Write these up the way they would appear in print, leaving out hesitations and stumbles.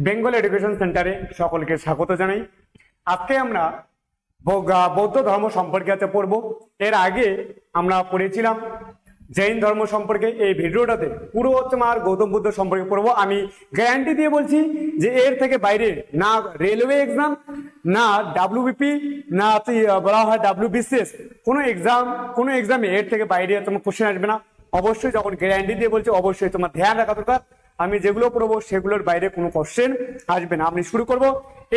Bengal education সেন্টারে সকলকে স্বাগত জানাই। আজকে আমরা বৌদ্ধ ধর্ম সম্পর্কে পড়ব। এর আগে আমরা পড়েছিলাম জৈন ধর্ম সম্পর্কে। এই ভিডিওটাতে পুরো তোমার গৌতম বুদ্ধ সম্পর্কে পড়বো। আমি গ্যারান্টি দিয়ে বলছি যে এর থেকে বাইরে না রেলওয়ে এক্সাম, না ডাব্লিউবিপি, না বলা হয় ডাব্লিউবিসিএস, কোনো এক্সামে এর থেকে বাইরে তোমার কোশ্চেন আসবে না। অবশ্যই যখন গ্যারান্টি দিয়ে বলছি অবশ্যই তোমার ধ্যান রাখা দরকার, আমি যেগুলো পড়বো সেগুলোর বাইরে কোনো কোশ্চেন আসবে না। আমি শুরু করবো।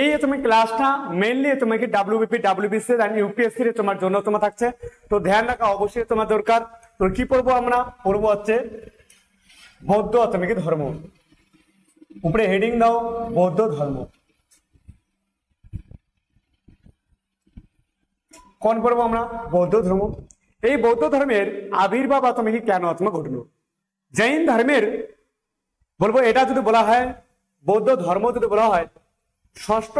এই তুমি ক্লাসটা মেইনলি তোমাকে ডাব্লিউবিপি, ডাব্লিউবিসিএস আর ইউপিএসসি র তোমার জন্য তোমার থাকছে, তো ধ্যান রাখা অবশ্যই তোমার দরকার। তো কি পড়বো আমরা? পড়বো হচ্ছে বৌদ্ধ অথমিক ধর্ম। উপরে হেডিং দাও বৌদ্ধ ধর্ম। কোন পড়বো আমরা? বৌদ্ধ ধর্ম। এই বৌদ্ধ ধর্মের আবির্ভাব অথমিক কেন ঘটলো? জৈন ধর্মের বলবো এটা যদি বলা হয়, বৌদ্ধ ধর্ম যদি বলা হয় ষষ্ঠ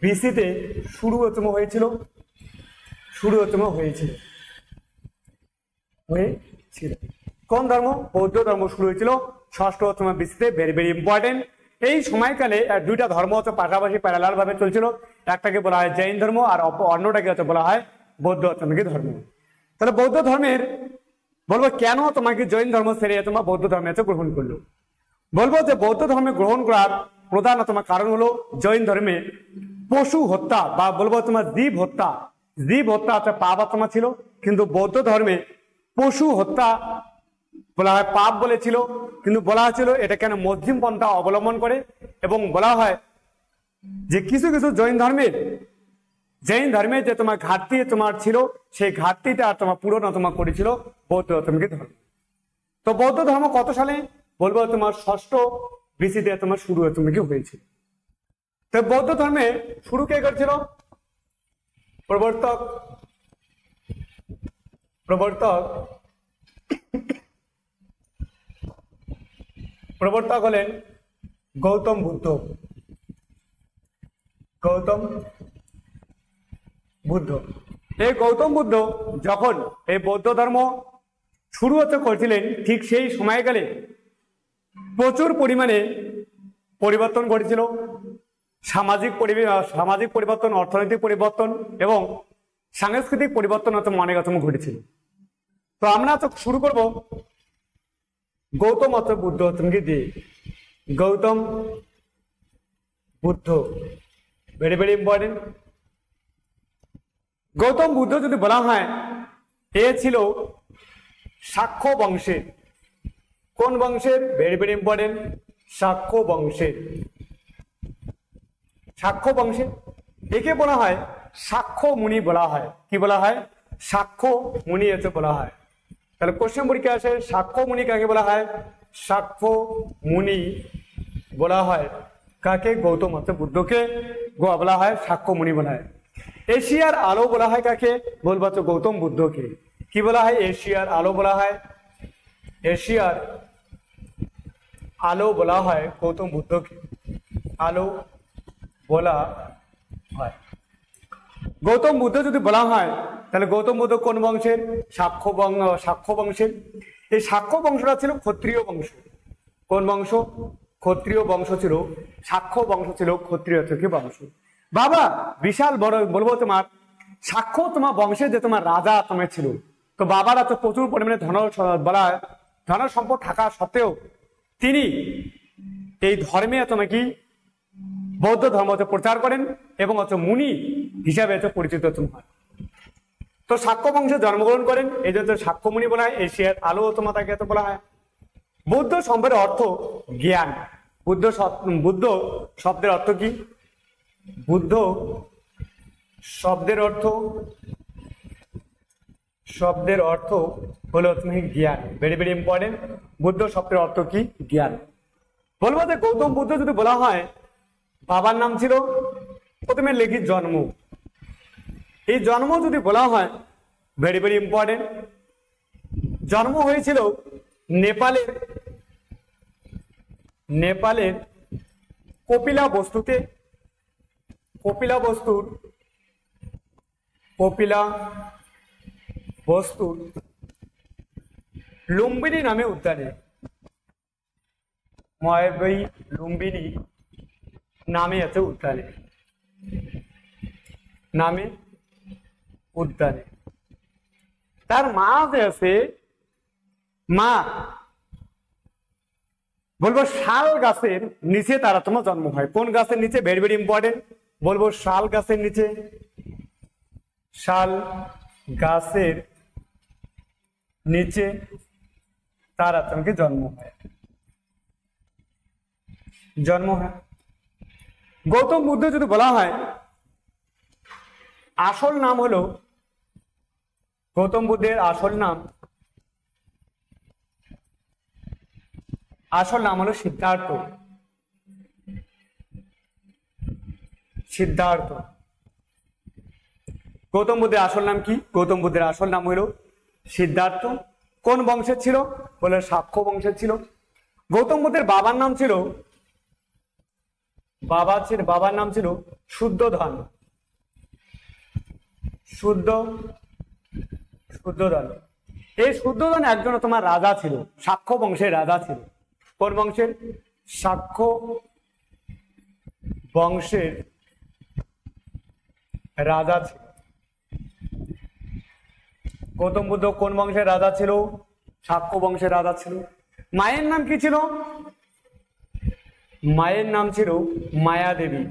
বিসিতে শুরু হয়েছিল। কোন ধর্ম? বৌদ্ধ ধর্ম শুরু হয়েছিল ষষ্ঠ বিসিতে। Very very important. এই সময়কালে দুইটা ধর্ম পাশাপাশি প্যারালাল ভাবে চলছিল। একটাকে বলা হয় জৈন ধর্ম আর অন্যটাকে বলা হয় বৌদ্ধ ধর্ম। তাহলে বৌদ্ধ ধর্মের বলবো কেন তোমাকে জৈন ধর্ম ছেড়ে তোমার বৌদ্ধ ধর্মে গ্রহণ করলো। বলবো যে বৌদ্ধ ধর্মে গ্রহণ করার প্রধান কারণ হলো জৈন ধর্মে পশু হত্যা বা বলবো তোমার জীব হত্যা পাপ ছিল, কিন্তু বৌদ্ধ ধর্মে পশু হত্যা বলা হয় পাপ বলেছিল, কিন্তু বলা হয়েছিল এটা কেন মধ্যম পন্থা অবলম্বন করে। এবং বলা হয় যে কিছু কিছু জৈন ধর্মে যে তোমার ঘাটতি ছিল, সেই ঘাটতিটা পূরণ করেছিল বৌদ্ধ ধর্ম। তো বৌদ্ধ ধর্ম কত সালে? বলবো তোমার ষষ্ঠ বিসিতে শুরু হয়েছিল। তো বৌদ্ধ ধর্মে শুরু কে করেছিল? প্রবর্তক হলেন গৌতম বুদ্ধ। এই গৌতম বুদ্ধ যখন এই বৌদ্ধ ধর্ম শুরু করেছিলেন, ঠিক সেই সময়কালে প্রচুর পরিমাণে পরিবর্তন ঘটেছিল। সামাজিক পরিবর্তন, অর্থনৈতিক পরিবর্তন এবং সাংস্কৃতিক পরিবর্তন অনেক ঘটেছিল। তো আমরা শুরু করব গৌতম বুদ্ধ দিয়ে। Gautam Buddha very very important. Gautam Buddha যদি বলা হয়, এ ছিল শাক্য বংশের। কোন বংশের? ভেরি ভেরি ইম্পর্টেন্ট, শাক্য বংশের। একে বলা হয় শাক্য মুনি বলা হয়। কি বলা হয়? শাক্য মুনি বলা হয়। তাহলে কোশ্চেন পরীক্ষা আসে, শাক্য মুনি কাকে বলা হয়? শাক্য মুনি বলা হয় কাকে? গৌতম বুদ্ধকে বলা হয় শাক্য মুনি বলা হয়। এশিয়ার আলো বলা হয় কাকে? বলবো গৌতম বুদ্ধকে। কি বলা হয়? এশিয়ার আলো বলা হয়। এশিয়ার আলো বলা হয় গৌতম বুদ্ধকে। আলো বলা হয়। গৌতম বুদ্ধ যদি বলা হয় তাহলে গৌতম বুদ্ধ কোন বংশের? শাক্য বংশের। এই শাক্য বংশটা ছিল ক্ষত্রিয় বংশ। কোন বংশ? ক্ষত্রিয় বংশ ছিল। শাক্য বংশ ছিল ক্ষত্রিয় বংশ। বাবা বিশাল বড় বলবো তোমার শাক্য বংশের যে রাজা ছিল, তো বাবার প্রচুর পরিমাণে ধন সম্পদ থাকা সত্ত্বেও তিনি এই ধর্মে কি বৌদ্ধ ধর্ম প্রচার করেন এবং মুনি হিসাবে পরিচিত হয়। তো শাক্য বংশে জন্মগ্রহণ করেন, এই জন্য শাক্য মুনি বলা হয়। এশিয়ার আলো তাকে বলা হয়। বুদ্ধ শব্দের অর্থ জ্ঞান। বুদ্ধ শব্দের অর্থ কি? বুদ্ধ শব্দের অর্থ হলো তুমি জ্ঞান। Very very important. বুদ্ধ শব্দের অর্থ কি? জ্ঞান। বলবো যে গৌতম বুদ্ধ যদি বলা হয়, বাবার নাম ছিল প্রথমে লেখি জন্ম। এই জন্ম যদি বলা হয়, ভেরি ভেরি ইম্পর্টেন্ট, জন্ম হয়েছিল নেপালের কপিলা বস্তুর লুম্বিনী নামে উদ্যানে। ময়বী লুম্বিনী নামে আছে উদ্যানে, নামে উদ্যানে। তার মা যে আছে, মা বলবো শাল গাছের নিচে তারা তোমার জন্ম হয়। কোন গাছের নিচে? Very very important. বলবো শাল গাছের নিচে, শাল গাছের নিচে তারা তোমাকে জন্ম হয়, জন্ম হয়। গৌতম বুদ্ধ যদি বলা হয় আসল নাম হলো, গৌতম বুদ্ধের আসল নাম হলো সিদ্ধার্থ। সিদ্ধার্থ। গৌতম বুদ্ধের আসল নাম কি? গৌতম বুদ্ধের আসল নাম হলো সিদ্ধার্থ। কোন বংশের ছিল? বলে শাক্য বংশের ছিল। গৌতম বুদ্ধের বাবার নাম ছিল, বাবার নাম ছিল শুদ্ধোধন। শুদ্ধোধন। এই শুদ্ধোধন একজন তোমার রাজা ছিল, শাক্য বংশের রাজা ছিল। কোন বংশের? শাক্য বংশের রাজা ছিল। গৌতম বুদ্ধ কোন বংশের রাজা ছিল? শাক্য বংশের রাজা ছিল। মায়ের নাম কি ছিল? মায়ের নাম ছিল মায়া দেবী।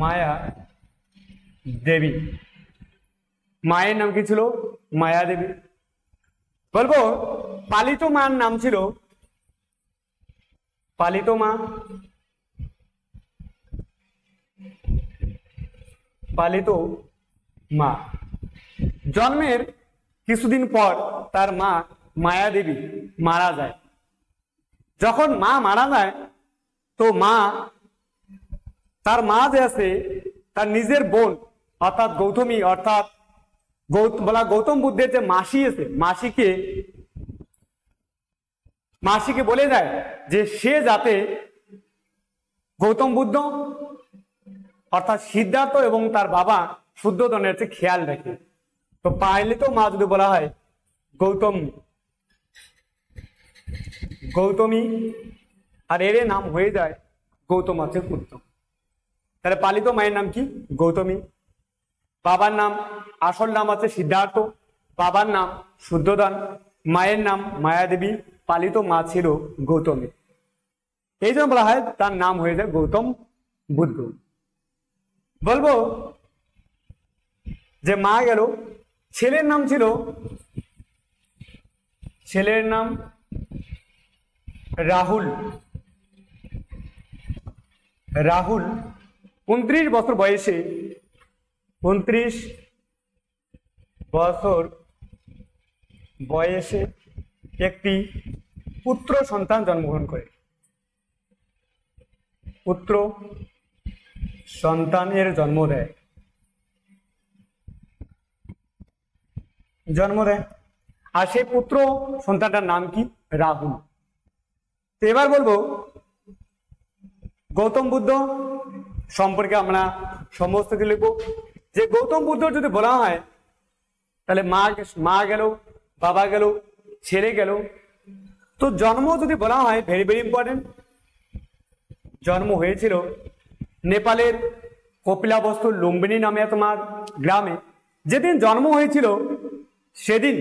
মায়া দেবী। মায়ের নাম কি ছিল? মায়া দেবী। বলবো পালিত মার নাম ছিল, পালিত মা, পালিত মা। জন্মের কিছুদিন পর তার মা মায়া দেবী মারা যায়। যখন মা মারা যায় তো তার মা যে আছে তার নিজের বোন অর্থাৎ গৌতমী, অর্থাৎ গৌতম বুদ্ধের যে মাসি আছে, মাসিকে বলে যায় যে সে যাতে গৌতম বুদ্ধ অর্থাৎ সিদ্ধার্থ এবং তার বাবা শুদ্ধোধনের খেয়াল রাখে। তো পাইলে তো মা যদি বলা হয় গৌতমী, আর এর নাম হয়ে যায় গৌতম আছে পুত্র। তাহলে পালিত মায়ের নাম কি? গৌতমী। বাবার নাম, আসল নাম আছে সিদ্ধার্থ, বাবার নাম শুদ্ধোধন, মায়ের নাম মায়াদেবী, পালিত মা ছিল গৌতমী। এই জন্য বলা হয় তার নাম হয়ে যায় গৌতম বুদ্ধ। বলবো যে মা গেল, ছেলের নাম ছিল, ছেলের নাম রাহুল। রাহুল 29 বছর বয়সে, 29 বছর বয়সে একটি পুত্র সন্তান জন্মগ্রহণ করে। পুত্র সন্তানের জন্ম দেয়। আর সেই পুত্র সন্তানটার নাম কি? রাহুল। তো এবার বলবো গৌতম বুদ্ধ সম্পর্কে আমরা সমস্ত কিছু লিখবো। যে গৌতম বুদ্ধ যদি বলা হয় তাহলে মা গেল, বাবা গেল, ছেলে গেল। তো জন্ম যদি বলা হয়, ভেরি ভেরি ইম্পর্টেন্ট, জন্ম হয়েছিল নেপালের কপিলাবস্তু লুম্বিনী নামে তোমার গ্রামে। যেদিন জন্ম হয়েছিল সেদিন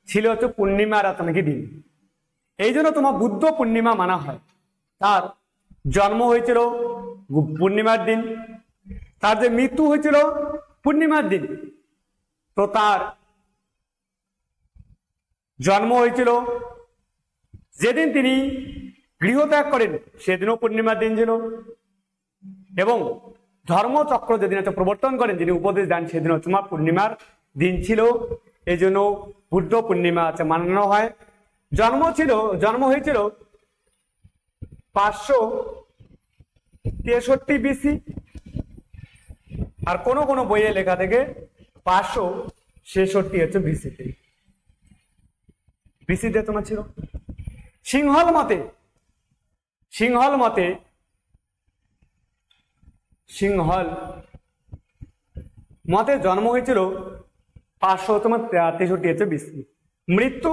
ছিল হচ্ছে পূর্ণিমার রাতনাকি দিন। এই জন্য তোমার বুদ্ধ পূর্ণিমা মানা হয়। তার জন্ম হয়েছিল পূর্ণিমার দিন, তার যে মৃত্যু হয়েছিল পূর্ণিমার দিন। তো তার জন্ম হয়েছিল যেদিন তিনি গৃহত্যাগ করেন সেদিনও পূর্ণিমার দিন ছিল, এবং ধর্মচক্র যেদিন হচ্ছে প্রবর্তন করেন, যিনি উপদেশ দেন, সেদিন হচ্ছে তোমার পূর্ণিমার দিন ছিল। এই জন্য বুদ্ধ পূর্ণিমা আছে মানানো হয়। জন্ম হয়েছিল 563 BC, আর কোন কোন বইয়ে লেখা থেকে 566 হচ্ছে বিসিতে। বিসিতে তোমার ছিল। সিংহল মতে জন্ম হয়েছিল 563 হচ্ছে বিসি। মৃত্যু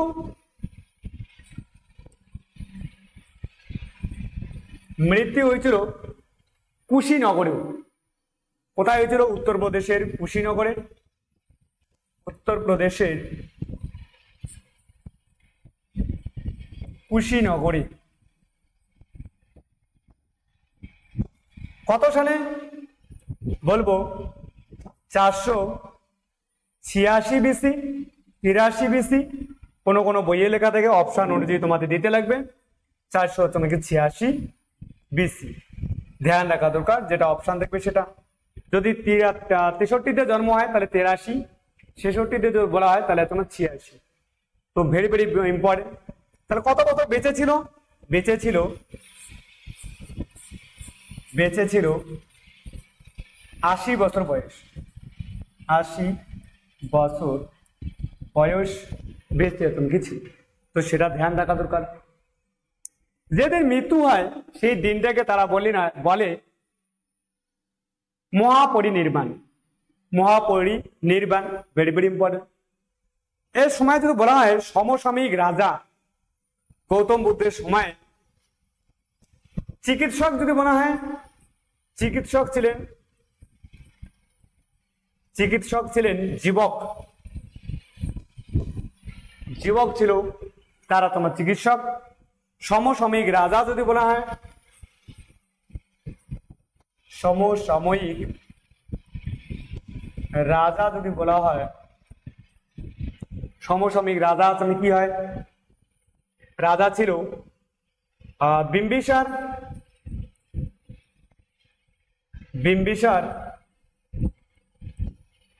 মৃত্যু হয়েছিল কুশীনগরে। কোথায় হয়েছিল? উত্তরপ্রদেশের কুশীনগরে। উত্তরপ্রদেশের কুশীনগরে। কত সালে? বলবো 486 বিসি, 83 বিসি, কোনো কোনো বইয়ে লেখা থেকে অপশন অনুযায়ী তোমাদের দিতে লাগবে 486 বিসি। ধ্যান রাখা দরকার, যেটা অপশন দেখবে সেটা। যদি 63তে জন্ম হয় তাহলে 83, 66তে যদি বলা হয় তাহলে তোমার 86। তো ভেরি ভেরি ইম্পর্টেন্ট। তাহলে কত বছর বেঁচে ছিল? বেঁচে ছিল 80 বছর বয়স। 80 বছর বয়স বেঁচে তুমি কি ছিল। তো সেটা ধ্যান রাখা দরকার। যেদিন মৃত্যু হয় সেই দিনটাকে তারা বলে মহাপরিনির্বাণ। মহাপরিনির্বাণ ভেরি ভেরি ইম্পর্টেন্ট। এর সময় যদি বলা হয় সমসাময়িক রাজা গৌতম বুদ্ধের সময় চিকিৎসক যদি বলা হয়, চিকিৎসক ছিলেন জীবক ছিল তারা তোমার চিকিৎসক। সমসাময়িক রাজা যদি বলা হয়, সমসাময়িক রাজা যদি বলা হয়, সমসাময়িক রাজা তুমি কি হয়? রাজা ছিল বিম্বিসার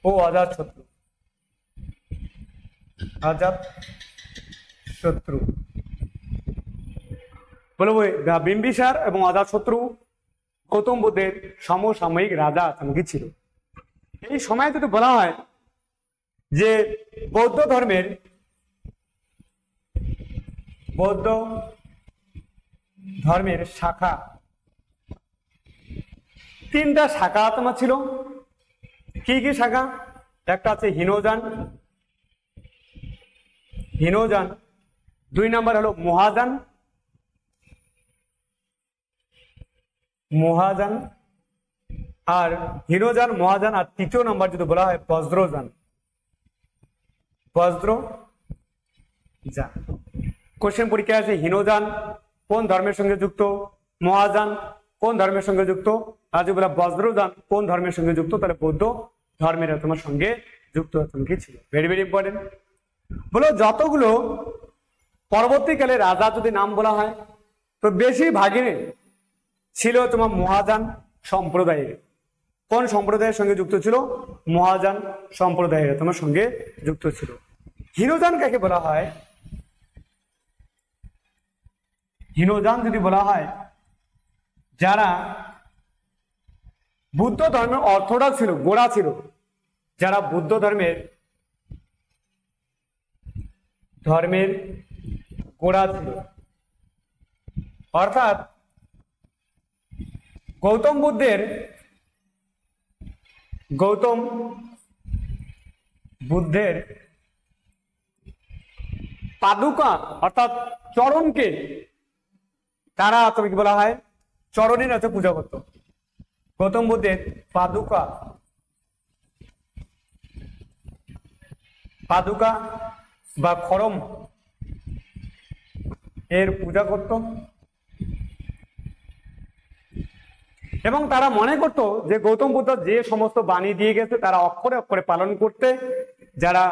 ও অজাতশত্রু। বলবো বিম্বিসার এবং অজাতশত্রু গৌতম বুদ্ধের সমসাময়িক রাজা কি ছিল। এই সময় যদি বলা হয় যে বৌদ্ধ ধর্মের শাখা, 3টা শাখা তোমার ছিল। কি কি শাখা? একটা আছে হীনযান, 2 নম্বর হলো মহাযান, আর হীনযান, মহাযান, আর 3য় নম্বর যদি বলা হয় বজ্রযান। কোশ্চেন পরীক্ষায় আসে হীনযান কোন ধর্মের সঙ্গে যুক্ত, মহাযান কোন ধর্মের সঙ্গে যুক্ত, আর যদি বলা বজ্রযান কোন ধর্মের সঙ্গে যুক্ত, তাহলে বৌদ্ধ ধর্মের তোমার সঙ্গে যুক্ত কি ছিল। Very very important. বলো যতগুলো পরবর্তীকালে রাজা যদি নাম বলা হয় তো বেশিরভাগই ছিল তোমার মহাযান সম্প্রদায়ের। কোন সম্প্রদায়ের সঙ্গে যুক্ত ছিল? মহাযান সম্প্রদায়ের তোমার সঙ্গে যুক্ত ছিল। হীনযান কাকে বলা হয়? হীনযান যদি বলা হয় যারা বুদ্ধ ধর্মের অর্থোডক্স ছিল, গোড়া ছিল, যারা বুদ্ধ ধর্মের গোড়া ছিল, অর্থাৎ গৌতম বুদ্ধের পাদুকা অর্থাৎ চরণকে তারা তুমি কি বলা হয় চরণের হাতে পূজা করত। গৌতম বুদ্ধের পাদুকা বা খড়ম এর পূজা করত, এবং তারা মনে করত যে গৌতম বুদ্ধ যে সমস্ত বাণী দিয়ে গেছে তারা অক্ষরে অক্ষরে পালন করতে, যারা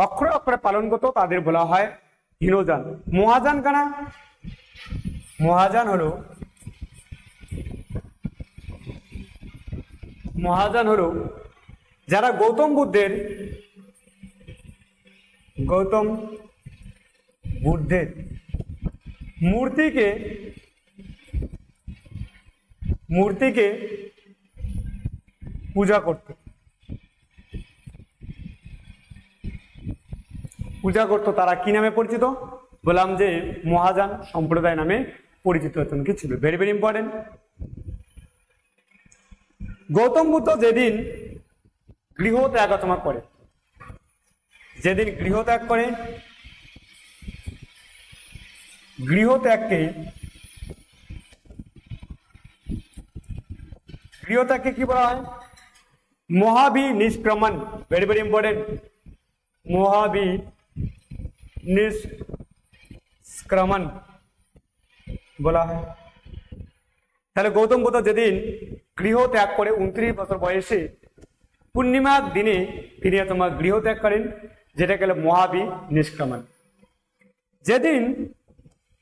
অক্ষরে অক্ষরে পালন করতো তাদের বলা হয় হীনযান। মহাযান কারা? মহাযান হলো যারা গৌতম বুদ্ধের মূর্তিকে পূজা করত। তারা কি নামে পরিচিত? বললাম যে মহাযান সম্প্রদায় নামে পরিচিত হতেন কি ছিল। Very very important. Gautam Buddha যেদিন গৃহত্যাগ করে, গৃহত্যাগকে গৃহত্যাগকে কি বলা হয়? মহাবিনিষ্ক্রমণ। ভেরি ভেরি ইম্পর্টেন্ট, মহাবিনিষ্ক্রমণ বলা হয়। তাহলে গৌতম বুদ্ধ যেদিন গৃহ ত্যাগ করে 29 বছর বয়সে পূর্ণিমার দিনে তিনি তোমার গৃহ ত্যাগ করেন, যেটা গেল মহাবিনিষ্ক্রমণ। যেদিন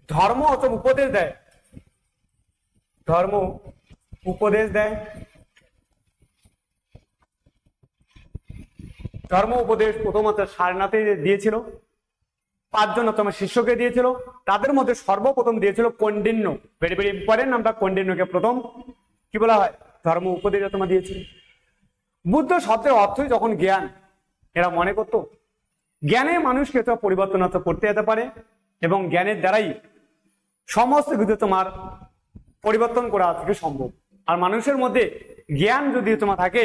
ধর্ম উপদেশ দেয়, ধর্ম উপদেশ দেয়, ধর্ম উপদেশ প্রথমত সারনাথে দিয়েছিল, 5 জন তোমার শিষ্যকে দিয়েছিল, তাদের মধ্যে সর্বপ্রথম দিয়েছিল কৌন্ডিন্য। ভেরি ভেরি ইম্পর্টেন্ট, নামটা কৌন্ডিন্যকে প্রথম কি বলা হয়? ধর্ম উপদেশ তোমার দিয়েছিল। বুদ্ধ শব্দের অর্থই যখন জ্ঞান, এরা মনে করত জ্ঞানে মানুষকে তো পরিবর্তন করতে যেতে পারে এবং জ্ঞানের দ্বারাই সমস্ত কিছু তোমার পরিবর্তন করা থেকে সম্ভব। আর মানুষের মধ্যে জ্ঞান যদি তোমার থাকে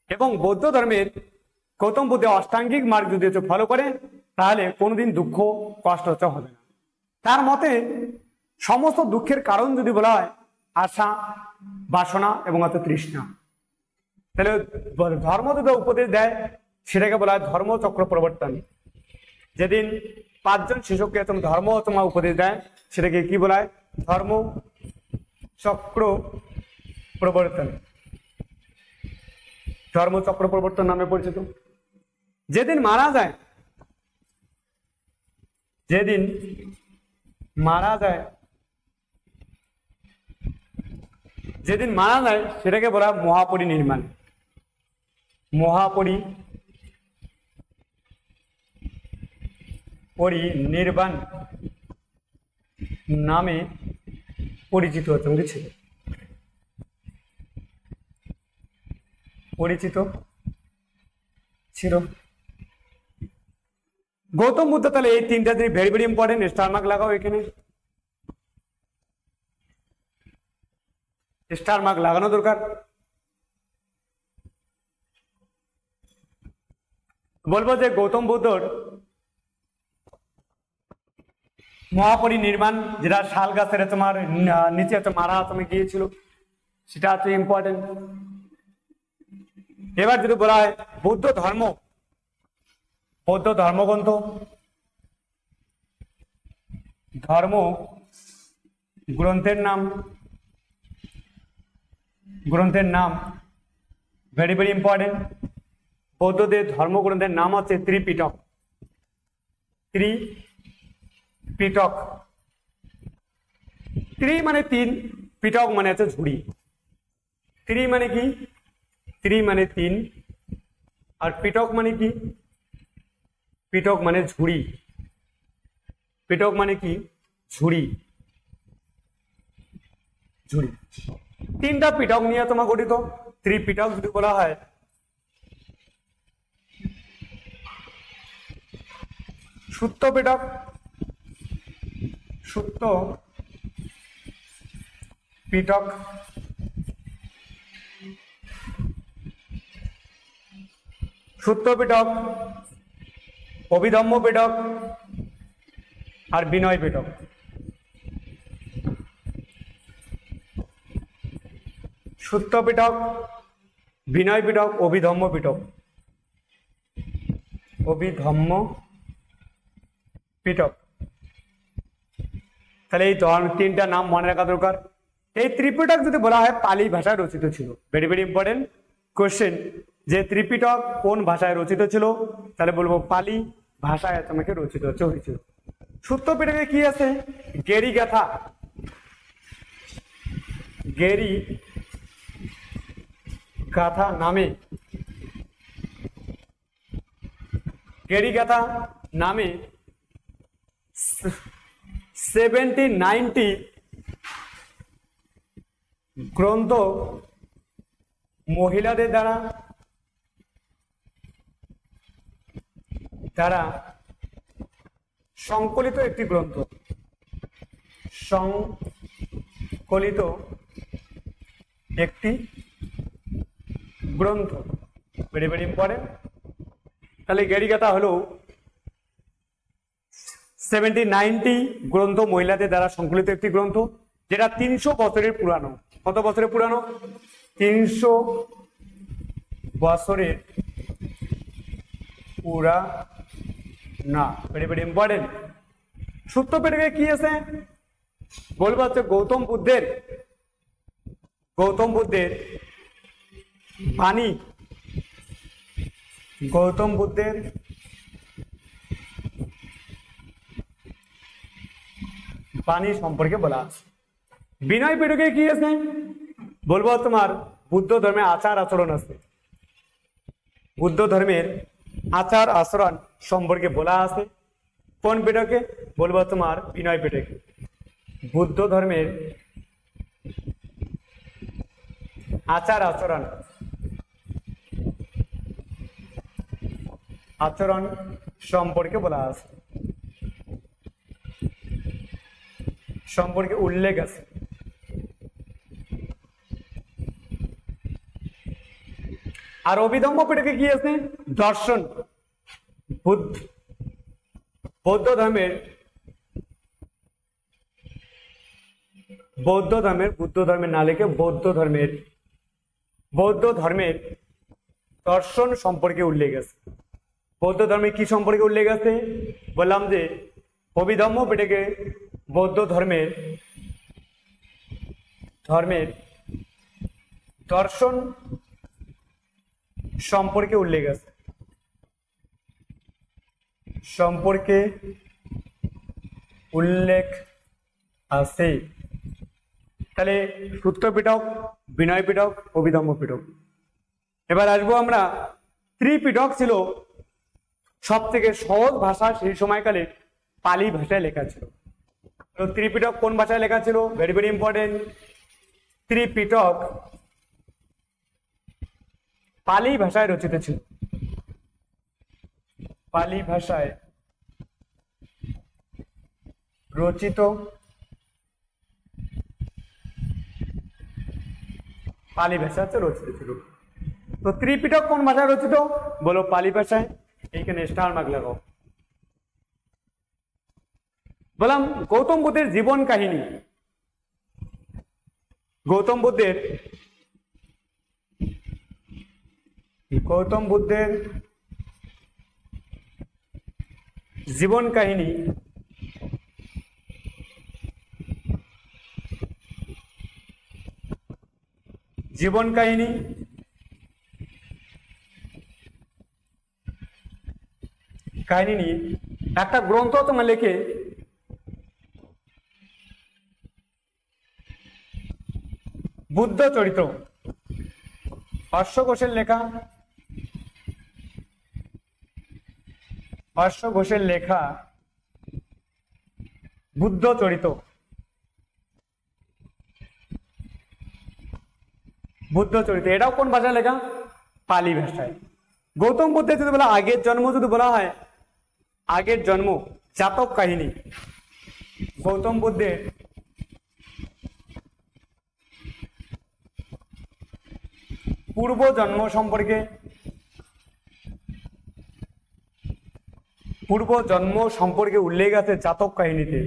এবং বৌদ্ধ ধর্মের গৌতম বুদ্ধের অষ্টাঙ্গিক মার্গ যদি ফলো করে, তাহলে কোনোদিন দুঃখ কষ্ট হবে না। তার মতে সমস্ত দুঃখের কারণ যদি বলা হয় আশা, বাসনা এবং তৃষ্ণা। তাহলে ধর্ম যদি উপদেশ দেয় সেটাকে বলা হয় ধর্মচক্র প্রবর্তন। যেদিন 5 জন শিশুকে ধর্ম তোমার উপদেশ দেয় সেটাকে কি বলা হয়? ধর্ম চক্র প্রবর্তন, ধর্মচক্র প্রবর্তন নামে পরিচিত। যেদিন মারা যায়, যেদিন মারা যায়, যেদিন মারা যায় সেটাকে বলা হয় মহাপরিনির্বাণ। মহাপরিনির্বাণ নামে পরিচিত ছিল, পরিচিত ছিল। গৌতম বুদ্ধ তাহলে এই 3টা জিনিস very very important, star mark লাগাও এখানে, স্টার মার্ক লাগানো দরকার। বলবো যে গৌতম বুদ্ধর মহাপরিনির্বাণ, যেটা শাল গাছের তোমার নিচে মারা তুমি গিয়েছিল, সেটা হচ্ছে ইম্পর্টেন্ট। এবার যদি বলা হয় বৌদ্ধ ধর্মগ্রন্থ, ধর্ম গ্রন্থের নাম ভেরি ভেরি ইম্পর্টেন্ট। বৌদ্ধদের ধর্মগ্রন্থের নাম হচ্ছে ত্রিপিটক। ত্রিপিটক, ত্রি মানে 3, পিটক মানে হচ্ছে ঝুড়ি। ত্রি মানে কি? ত্রি মানে 3 আর পিটক মানে কি? পিটক মানে ঝুড়ি। পিটক মানে কি? ঝুড়ি। ঝুড়ি 3টা পিটক নিয়ে তোমার গঠিত। ত্রিপিটক যদি বলা হয় সুত্ত পিটক, সুত্ত পিটক, সুত্ত পিটক, অভিধম্ম পিটক আর বিনয় পিটক। সুত্ত পিটক, বিনয় পিটক, অভিধম্ম পিটক, অভিধম্ম পিটক। তাহলে এই 3টা নাম মনে রাখা দরকার। এই ত্রিপিটক যদি বলা হয় পালি ভাষায় রচিত ছিল, ভেরি ভেরি ইম্পর্টেন্ট কোশ্চেন, যে ত্রিপিটক কোন ভাষায় রচিত ছিল, তাহলে বলবো পালি ভাষায় তোমাকে রচিত হয়েছিল। সূত্র পিটকে কি আছে? গেরি গাথা, গেরি গাথা নামে, গেরি গাথা নামে 70-90 গ্রন্থ মহিলাদের দ্বারা সংকলিত একটি গ্রন্থ, সংকলিত একটি গ্রন্থ, ভেরি ভেরি ইম্পর্টেন্ট। তাহলে গেরিগাথা হলো 70-90 গ্রন্থ মহিলাদের দ্বারা সংকলিত একটি গ্রন্থ, যেটা 300 বছরের পুরানো। কত বছরের পুরানো? 300 বছরের পুরা না, ভেরি ভেরি ইম্পর্টেন্ট। সূত্র পেটকে কি আছে বলবো হচ্ছে গৌতম বুদ্ধের বাণী, গৌতম বুদ্ধের বাণী সম্পর্কে বলা আছে। বিনয় পিটকে কি আছে বলবো তোমার বুদ্ধ ধর্মের আচার আচরণ আছে, বুদ্ধ ধর্মের আচার আচরণ সম্পর্কে বলা আছে। কোন পিটকে বলবো তোমার বিনয় পিটকে। বুদ্ধ ধর্মের আচার আচরণ সম্পর্কে বলা আছে, সম্পর্কে উল্লেখ আছে। আর অভিধম্ম পিটকে কি আছে দর্শন, বৌদ্ধ ধর্মের বুদ্ধ ধর্মের না লিখে বৌদ্ধ ধর্মের দর্শন সম্পর্কে উল্লেখ আছে। বৌদ্ধ ধর্মে কি সম্পর্কে উল্লেখ আছে বললাম যে অভিধম্ম পিটকে বৌদ্ধ ধর্মের দর্শন সম্পর্কে উল্লেখ আছে, সম্পর্কে উল্লেখ আছে। তাহলে সূত্র পিটক, বিনয় পিটক, অভিধম্ম পিটক। এবার আসবো আমরা ত্রিপিটক ছিল সব থেকে সহজ ভাষা, সেই সময়কালে পালি ভাষায় লেখা ছিল। তো ত্রিপিটক কোন ভাষায় লেখা ছিল, ভেরি ভেরি ইম্পর্টেন্ট। ত্রিপিটক পালি ভাষায় রচিত ছিল, পালি ভাষায় রচিত, পালি ভাষাতে রচিত ছিল। তো ত্রিপিটক কোন ভাষায় রচিত বলো, পালি ভাষায়। এইখানে স্টার মার্ক লাগাও। বললাম গৌতম বুদ্ধের জীবন কাহিনী, গৌতম বুদ্ধের জীবন কাহিনী নিয়ে একটা গ্রন্থ তোমার লেখে বুদ্ধ চরিত্র, হর্ষ ঘোষের লেখা বুদ্ধ চরিত্র, এটাও কোন ভাষায় লেখা, পালি ভাষায়। গৌতম বুদ্ধের যদি বলা আগের জন্ম, যদি বলা হয় আগের জন্ম জাতক কাহিনী, গৌতম বুদ্ধের পূর্ব জন্ম সম্পর্কে উল্লেখ আছে জাতক কাহিনীতে।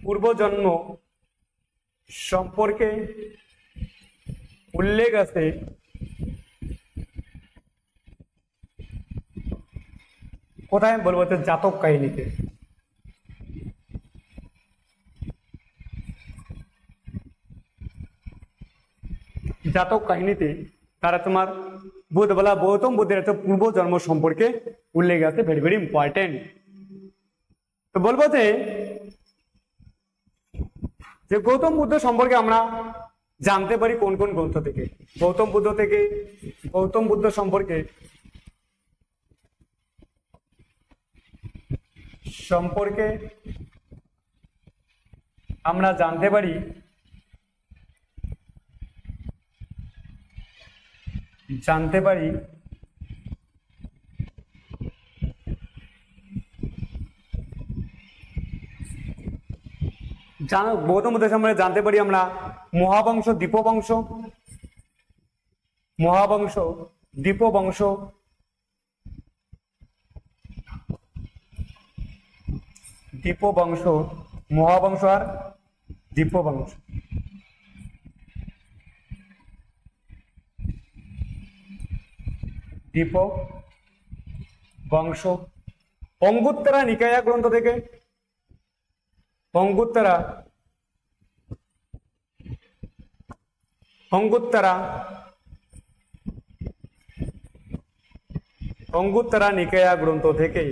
পূর্ব জন্ম সম্পর্কে উল্লেখ আছে কোথায় বলবো, জাতক কাহিনীতে। জাতক কাহিনীতে তারা তোমার গৌতম বুদ্ধের একটা পূর্ব জন্ম সম্পর্কে উল্লেখ আছে, ভেরি ভেরি ইম্পর্টেন্ট। তো বলবো যে গৌতম বুদ্ধ সম্পর্কে আমরা জানতে পারি কোন কোন গ্রন্থ থেকে। গৌতম বুদ্ধ সম্পর্কে আমরা জানতে পারি গৌতম বুদ্ধের সম্পর্কে জানতে পারি আমরা মহাবংশ, দীপবংশ, মহাবংশ আর দীপবংশ। দীপ বংশ। অঙ্গুত্তরা নিকায়া গ্রন্থ থেকে, অঙ্গুত্তরা অঙ্গুত্তরা অঙ্গুত্তরা নিকায়া গ্রন্থ থেকে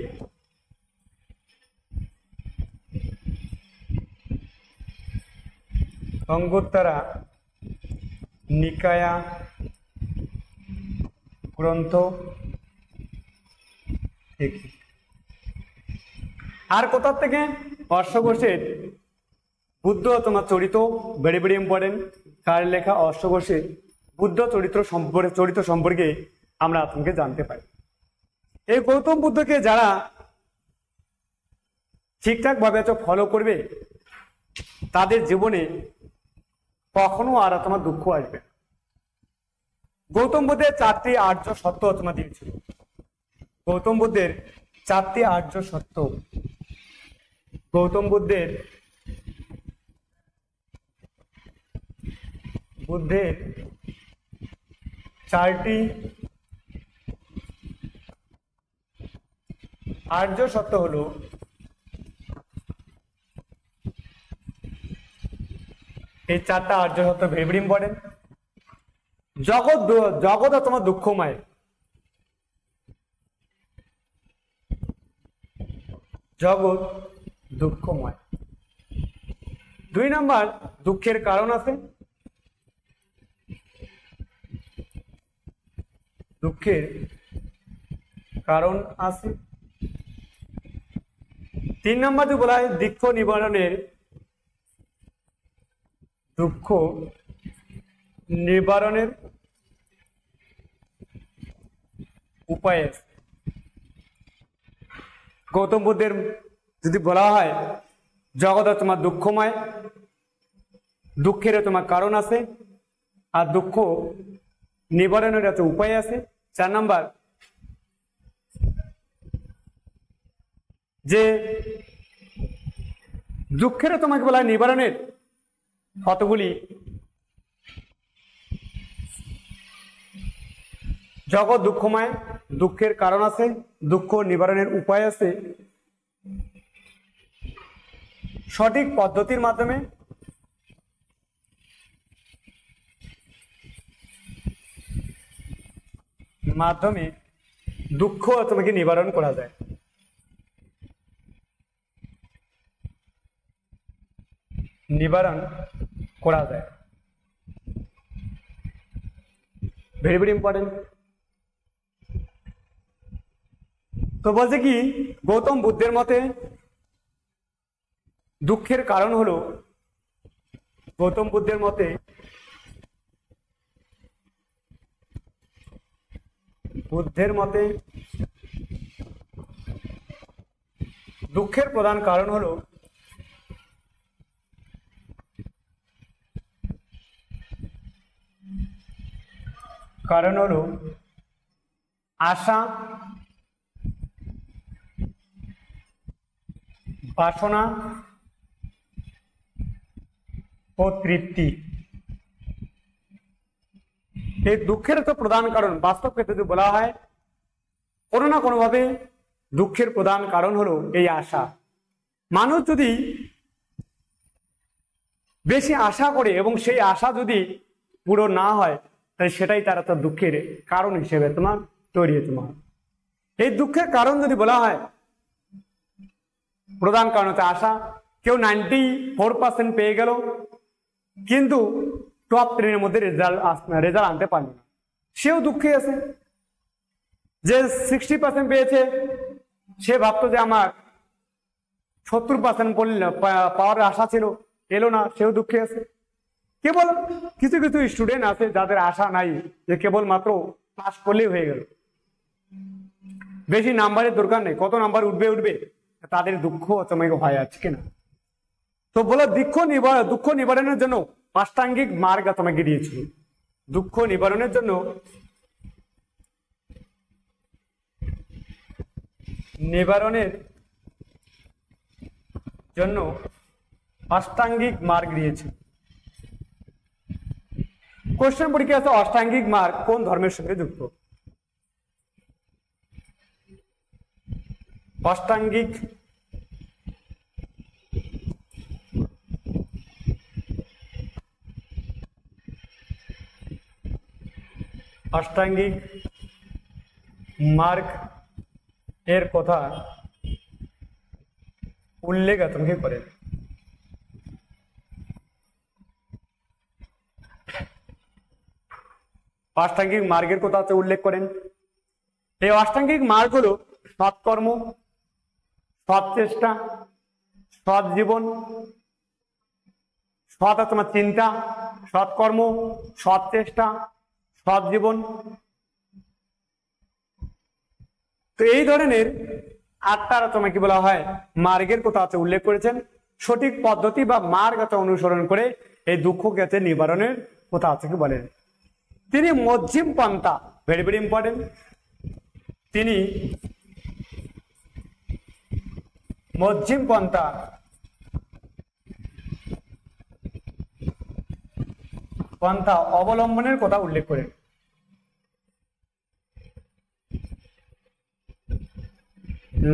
অঙ্গুত্তরা নিকায়া গ্রন্থ থেকে। আর কোথার থেকে? অশ্বঘোষের বুদ্ধ তোমার চরিত, ভেরি ভেরি ইম্পর্টেন্ট। কার লেখা? অশ্বঘোষের বুদ্ধ চরিত্র সম্পর্কে আমরা তোমাকে জানতে পারি। এই গৌতম বুদ্ধকে যারা ঠিকঠাক ভাবে ফলো করবে তাদের জীবনে কখনো আর তোমার দুঃখ আসবে। গৌতম বুদ্ধের 4টি আর্য সত্য তোমার দিয়েছিল। গৌতম বুদ্ধের 4টি আর্য সত্য, গৌতম বুদ্ধের 4টি আর্য সত্য হলো এই 4টা আর্য সত্য ভেরি ভেরি ইম্পর্টেন্ট। জগৎ তোমার দুঃখময়, জগৎ দুঃখময়। 2 নাম্বার, দুঃখের কারণ আছে, দুঃখের কারণ আছে। 3 নাম্বার যে বলা হয় দুঃখ নিবারণের উপায় আছে। গৌতম বুদ্ধের যদি বলা হয় জগৎ তোমার দুঃখময়, দুঃখের তোমার কারণ আছে, আর দুঃখ নিবারণের একটা উপায় আছে। 4 নাম্বার যে দুঃখের তোমাকে বলা হয় নিবারণের কতগুলি জগৎ দুঃখময়, দুঃখের কারণ আছে, দুঃখ নিবারণের উপায় আছে। সঠিক পদ্ধতির মাধ্যমে দুঃখ তোমাকে নিবারণ করা যায়। Very very important. তো বলছে কি গৌতম বুদ্ধের মতে দুঃখের কারণ হলো, গৌতম বুদ্ধের মতে দুঃখের প্রধান কারণ হলো আশা, বাসনা ও তৃপ্তি। এই দুঃখের তো প্রধান কারণ বাস্তব ক্ষেত্রে যদি বলা হয় কোনো না কোনো ভাবে দুঃখের প্রধান কারণ হলো এই আশা। মানুষ যদি বেশি আশা করে এবং সেই আশা যদি পুরো না হয় তাই সেটাই তারা তো দুঃখের কারণ হিসেবে তোমার তৈরি হতে হয়। এই দুঃখের কারণ যদি বলা হয় প্রধান কারণ হচ্ছে আশা। কেউ 94% পেয়ে গেল কিন্তু টপ 3 এর মধ্যে রেজাল্ট আনতে পারল না, সেও দুঃখে আছে। যে 60% পেয়েছে সে ভাবতো যে আমার 70% পাওয়ার আশা ছিল, এলো না, সেও দুঃখে আছে। কেবল কিছু কিছু স্টুডেন্ট আছে যাদের আশা নাই, যে কেবল মাত্র পাস করলেই হয়ে গেল, বেশি নাম্বারের দরকার নেই, কত নাম্বার উঠবে, তাদের দুঃখ তোমাকে হয় আজকে না। তো বলো দুঃখ নিবারণের জন্য 5টাঙ্গিক মার্গ তোমাকে দিয়েছিল। দুঃখ নিবারণের জন্য জন্য 5টাঙ্গিক মার্গ দিয়েছে। কোশ্চেন পরীক্ষা আছে অষ্টাঙ্গিক মার্গ কোন ধর্মের সঙ্গে যুক্ত? অষ্টাঙ্গিক অষ্টাঙ্গিক মার্গ এর কথা উল্লেখ আতঙ্কে করেন। অষ্টাঙ্গিক মার্গের কথা উল্লেখ করেন। এই অষ্টাঙ্গিক মার্গ হলো সৎকর্ম, সৎ চেষ্টা, সৎ জীবন, সৎ তোমার চিন্তা, সৎকর্ম, সৎ চেষ্টা, সৎ জীবন। তো এই ধরনের 8টা তোমাকে বলা হয় মার্গের কথা উল্লেখ করেছেন। সঠিক পদ্ধতি বা মার্গ অনুসরণ করে এই দুঃখকে নিবারণের কথা বলেন। তিনি মধ্যম পন্থা, ভেরি ভেরি ইম্পর্টেন্ট, তিনি মধ্যম পন্থা অবলম্বনের কথা উল্লেখ করেন।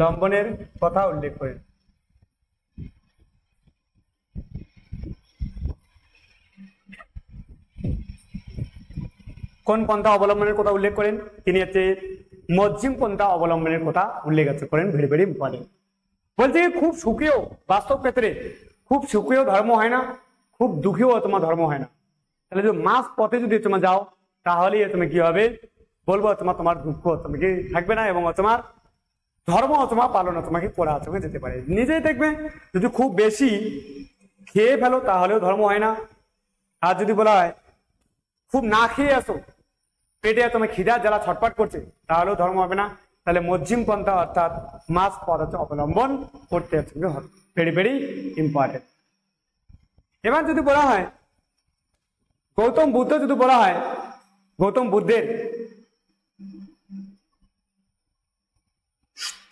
লম্বনের কথা উল্লেখ করেন। কোন পন্থা অবলম্বনের কথা উল্লেখ করেন? তিনি হচ্ছে মধ্যম পন্থা অবলম্বনের কথা উল্লেখ করেন। Very very important. বলছে খুব সুখীয়, বাস্তব ক্ষেত্রে খুব সুখীয় ধর্ম হয় না, খুব দুঃখীও তোমার ধর্ম হয় না। তাহলে যদি মাঝ পথে যদি তোমার যাও তাহলেই তুমি কি হবে বলবো, তোমার দুঃখ তোমাকে থাকবে না এবং তোমার ধর্ম তোমার পালন তোমাকে করা যেতে পারে। নিজেই দেখবে যদি খুব বেশি খেয়ে ফেলো তাহলেও ধর্ম হয় না, আর যদি বলা হয় খুব না খেয়ে আসো, পেটে তোমার খিদা জ্বালা ছটপট করছে, তাহলেও ধর্ম হবে না। তাহলে মধ্যম পন্থা অর্থাৎ মাঝ পথ অবলম্বন করতে হবে। Very very important. এবার যদি বলা হয় গৌতম বুদ্ধ, যদি বলা হয় গৌতম বুদ্ধের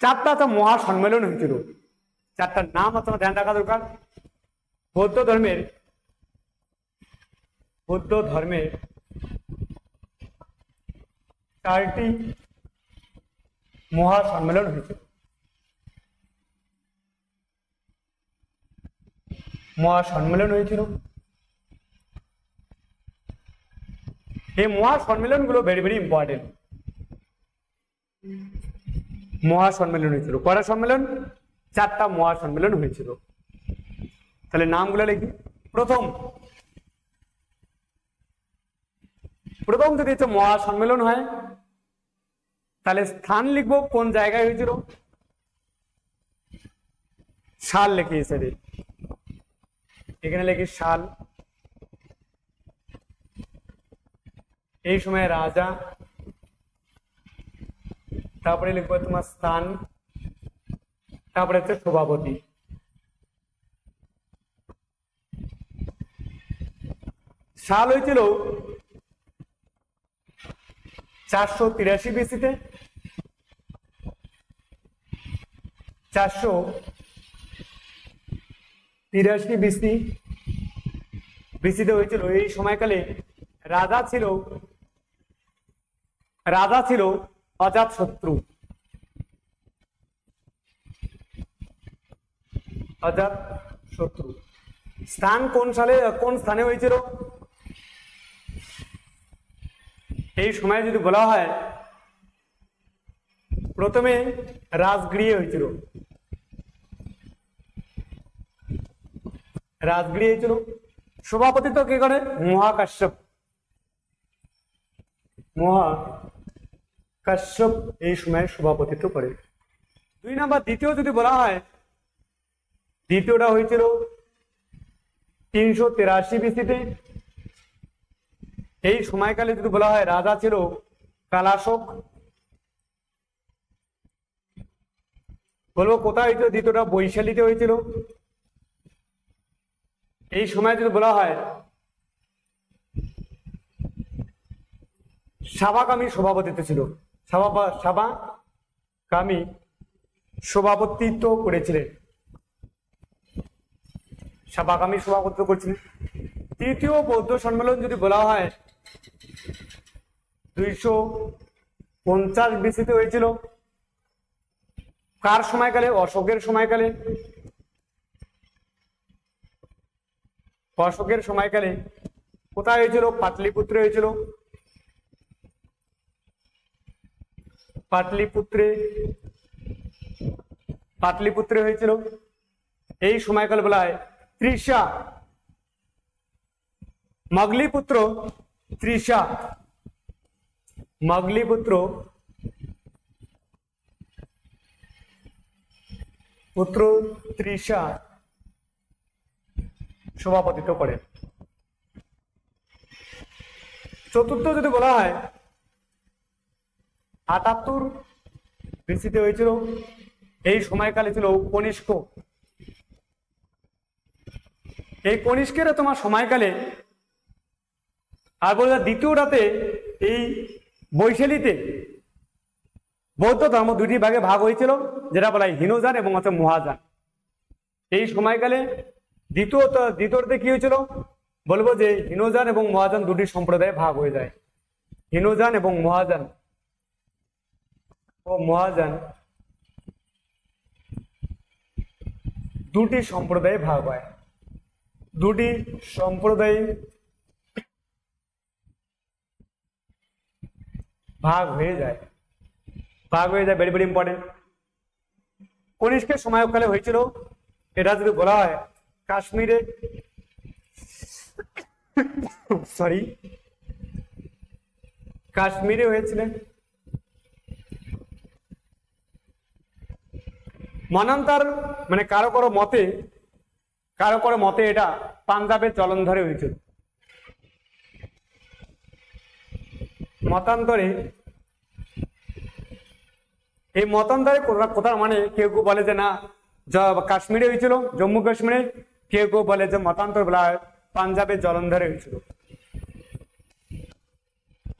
4টা মহা সম্মেলন হয়েছিল, 4টার নাম তোমার ধ্যান রাখা দরকার। বৌদ্ধ ধর্মের 4টি মহা সম্মেলন হয়েছিল। এই মহা সম্মেলন গুলো ভেরি ভেরি ইম্পর্টেন্ট। মহা সম্মেলন হয়েছিল, কয়টা সম্মেলন? 4টা মহা সম্মেলন হয়েছিল। তাহলে নামগুলো লিখি। প্রথম যদি মহা সম্মেলন হয় তাহলে স্থান লিখবো, কোন জায়গায় হয়েছিল, সাল লিখি হিসেবে, এখানে লিখি সাল। এই সময় রাজা, তারপরে লিখবো তোমার স্থান, তারপরে হচ্ছে সভাপতি। সাল হয়েছিল 483 বিসিতে, 483 বিসিতে হয়েছিল। এই সময়কালে রাজা ছিল অজাতশত্রু। স্থান কোন স্থানে হয়েছিল? এই সময় যদি বলা হয় প্রথমে রাজগৃহে হয়েছিল, সভাপতিত্ব কে করে? মহাকাশ্যপ এই সময় সভাপতিত্ব করে। 2 নম্বর দ্বিতীয় যদি বলা হয়, দ্বিতীয়টা হয়েছিল 383 বিসিতে। এই সময়কালে যদি বলা হয় রাজা ছিল কালাশোক। বলবো কোথায় হয়েছিল? দ্বিতীয়টা বৈশালীতে হয়েছিল। এই সময় যদি বলা হয় সাবাকামী সভাপতিত্ব ছিল, সাবাকামী সভাপতিত্ব করেছিলেন, তৃতীয় বৌদ্ধ সম্মেলন যদি বলা হয় 250 বিসিতে হয়েছিল। কার সময়কালে? অশোকের সময়কালে। অশোকের সময়কালে কোথায় হয়েছিল? পাটলিপুত্রে হয়েছিল। পাটলিপুত্রে পাটলিপুত্রে হয়েছিল। এই সময়কাল বলা হয় ত্রিশা। মগলিপুত্র ত্রিশা, মগলিপুত্র পুত্র ত্রিশা সভাপতিত্ব করে। চতুর্থ যদি বলা হয় 78 বিসিতে হয়েছিল। এই সময়কালে ছিল কনিষ্ক। এই কনিষ্কের তোমার সময়কালে আর বলে দ্বিতীয়টাতে এই বৈশালীতে বৌদ্ধ ধর্ম দুটি ভাগে ভাগ হয়েছিল, যেটা বলা হয় হীনযান এবং মহাযান। এই সময়কালে দ্বিতীয়তে কি হয়েছিল বলবো যে হীনযান এবং মহাযান দুটি সম্প্রদায়ে ভাগ হয়ে যায়। হীনযান এবং মহাযান দুটি সম্প্রদায়ে ভাগ হয়। দুটি সম্প্রদায় ভাগ হয়ে যায়। Very very important. কনিষ্কের সময়কালে হয়েছিল, এটা যদি বলা হয় কাশ্মীরে কাশ্মীরে হয়েছিলেন। মনান্তর মানে কারো কারো মতে এটা পাঞ্জাবের জলন্ধরে হয়েছিল। মতান্তরে এই মতান্তরে কোথাও মানে কেউ কেউ বলে যে না কাশ্মীরে হয়েছিল, জম্মু কাশ্মীরে। কেউ কেউ বলে যে মতান্তর বলা হয় পাঞ্জাবের জলন্ধরে হয়েছিল।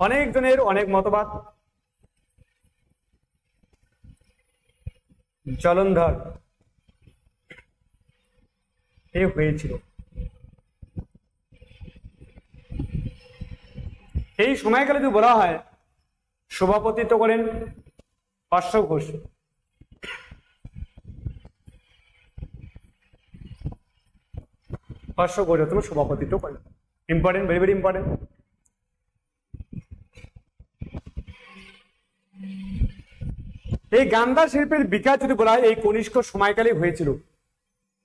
অনেকজনের অনেক মতবাদ। জলন্ধর এ হয়েছিল। এই সময়কালে যদি বলা হয় সভাপতিত্ব করেন অশ্ব ঘোষ। অশ্ব ঘোষ তুমি সভাপতিত্ব করেন। Important, very very important. এই গান্ধার শিল্পের বিকাশ যদি বলা হয় এই কনিষ্ক সময়কালে হয়েছিল।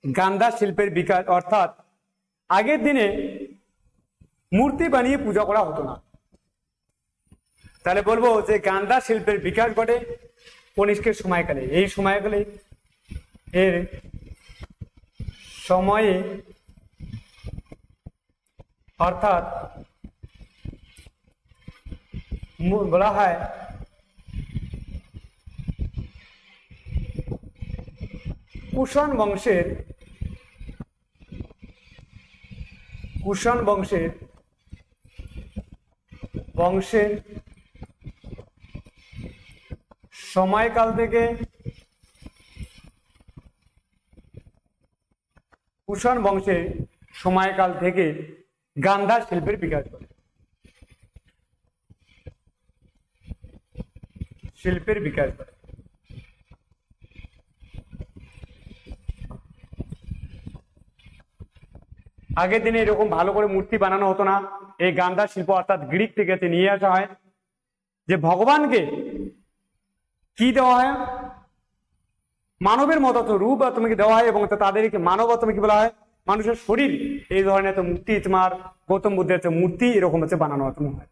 গান্ধার শিল্পের বিকাশ অর্থাৎ আগের দিনে মূর্তি বানিয়ে পূজা করা হতো না। তাহলে বলবো যে গান্ধার শিল্পের বিকাশ ঘটে কনিষ্কের সময়কালে। এই সময়কালে এর সময়ে অর্থাৎ বলা হয় কুষাণ বংশের সময়কাল থেকে গান্ধার শিল্পের বিকাশ ঘটে। আগের দিনে এরকম ভালো করে মূর্তি বানানো হতো না। এই গান্ধার শিল্প অর্থাৎ গ্রিক থেকে নিয়ে আসা হয় যে ভগবানকে কি দেওয়া হয় মানবের মতো রূপ তোমাকে দেওয়া হয় এবং তাদেরকে মানব তুমি কি বলা হয় মানুষের শরীর এই ধরনের মূর্তি তোমার গৌতম বুদ্ধের মূর্তি এরকম বানানো হয়।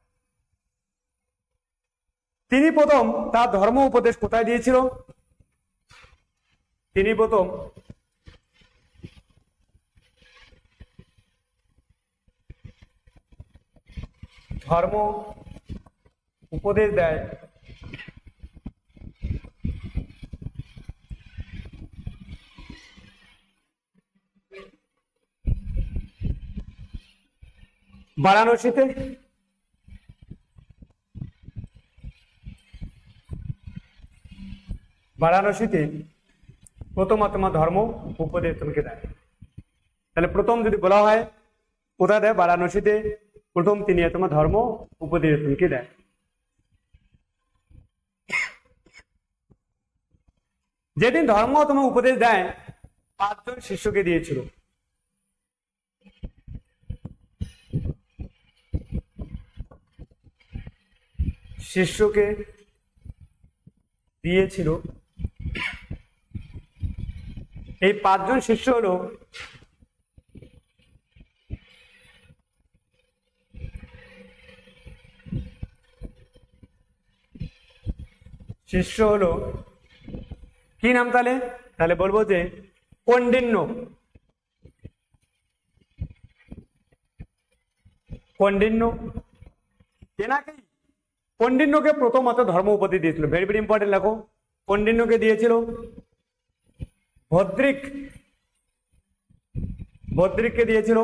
তিনি প্রথম তার ধর্ম উপদেশ কোথায় দিয়েছিল? তিনি প্রথম ধর্ম উপদেশ দেয় বারাণসীতে। প্রথম তোমার ধর্ম উপদেশ তোমাকে দেয়। তাহলে প্রথম যদি বলা হয় কোথায় দেয়? বারাণসীতে প্রথম তিনি তোমার ধর্ম উপদেশ তোমাকে দেয়। যেদিন ধর্ম তোমার উপদেশ দেয় 5 জন শিষ্যকে দিয়েছিল। শিষ্যকে দিয়েছিল, এই 5 জন শিষ্য হলো কি নাম? তাহলে তাহলে বলবো যে কৌন্ডিন্য। এনাকে কৌন্ডিন্যকে প্রথমত ধর্ম উপাধি দিয়েছিল, ভেরি ভেরি ইম্পর্টেন্ট, লেখো। কৌন্ডিন্যকে দিয়েছিল। ভদ্রিককে দিয়েছিল।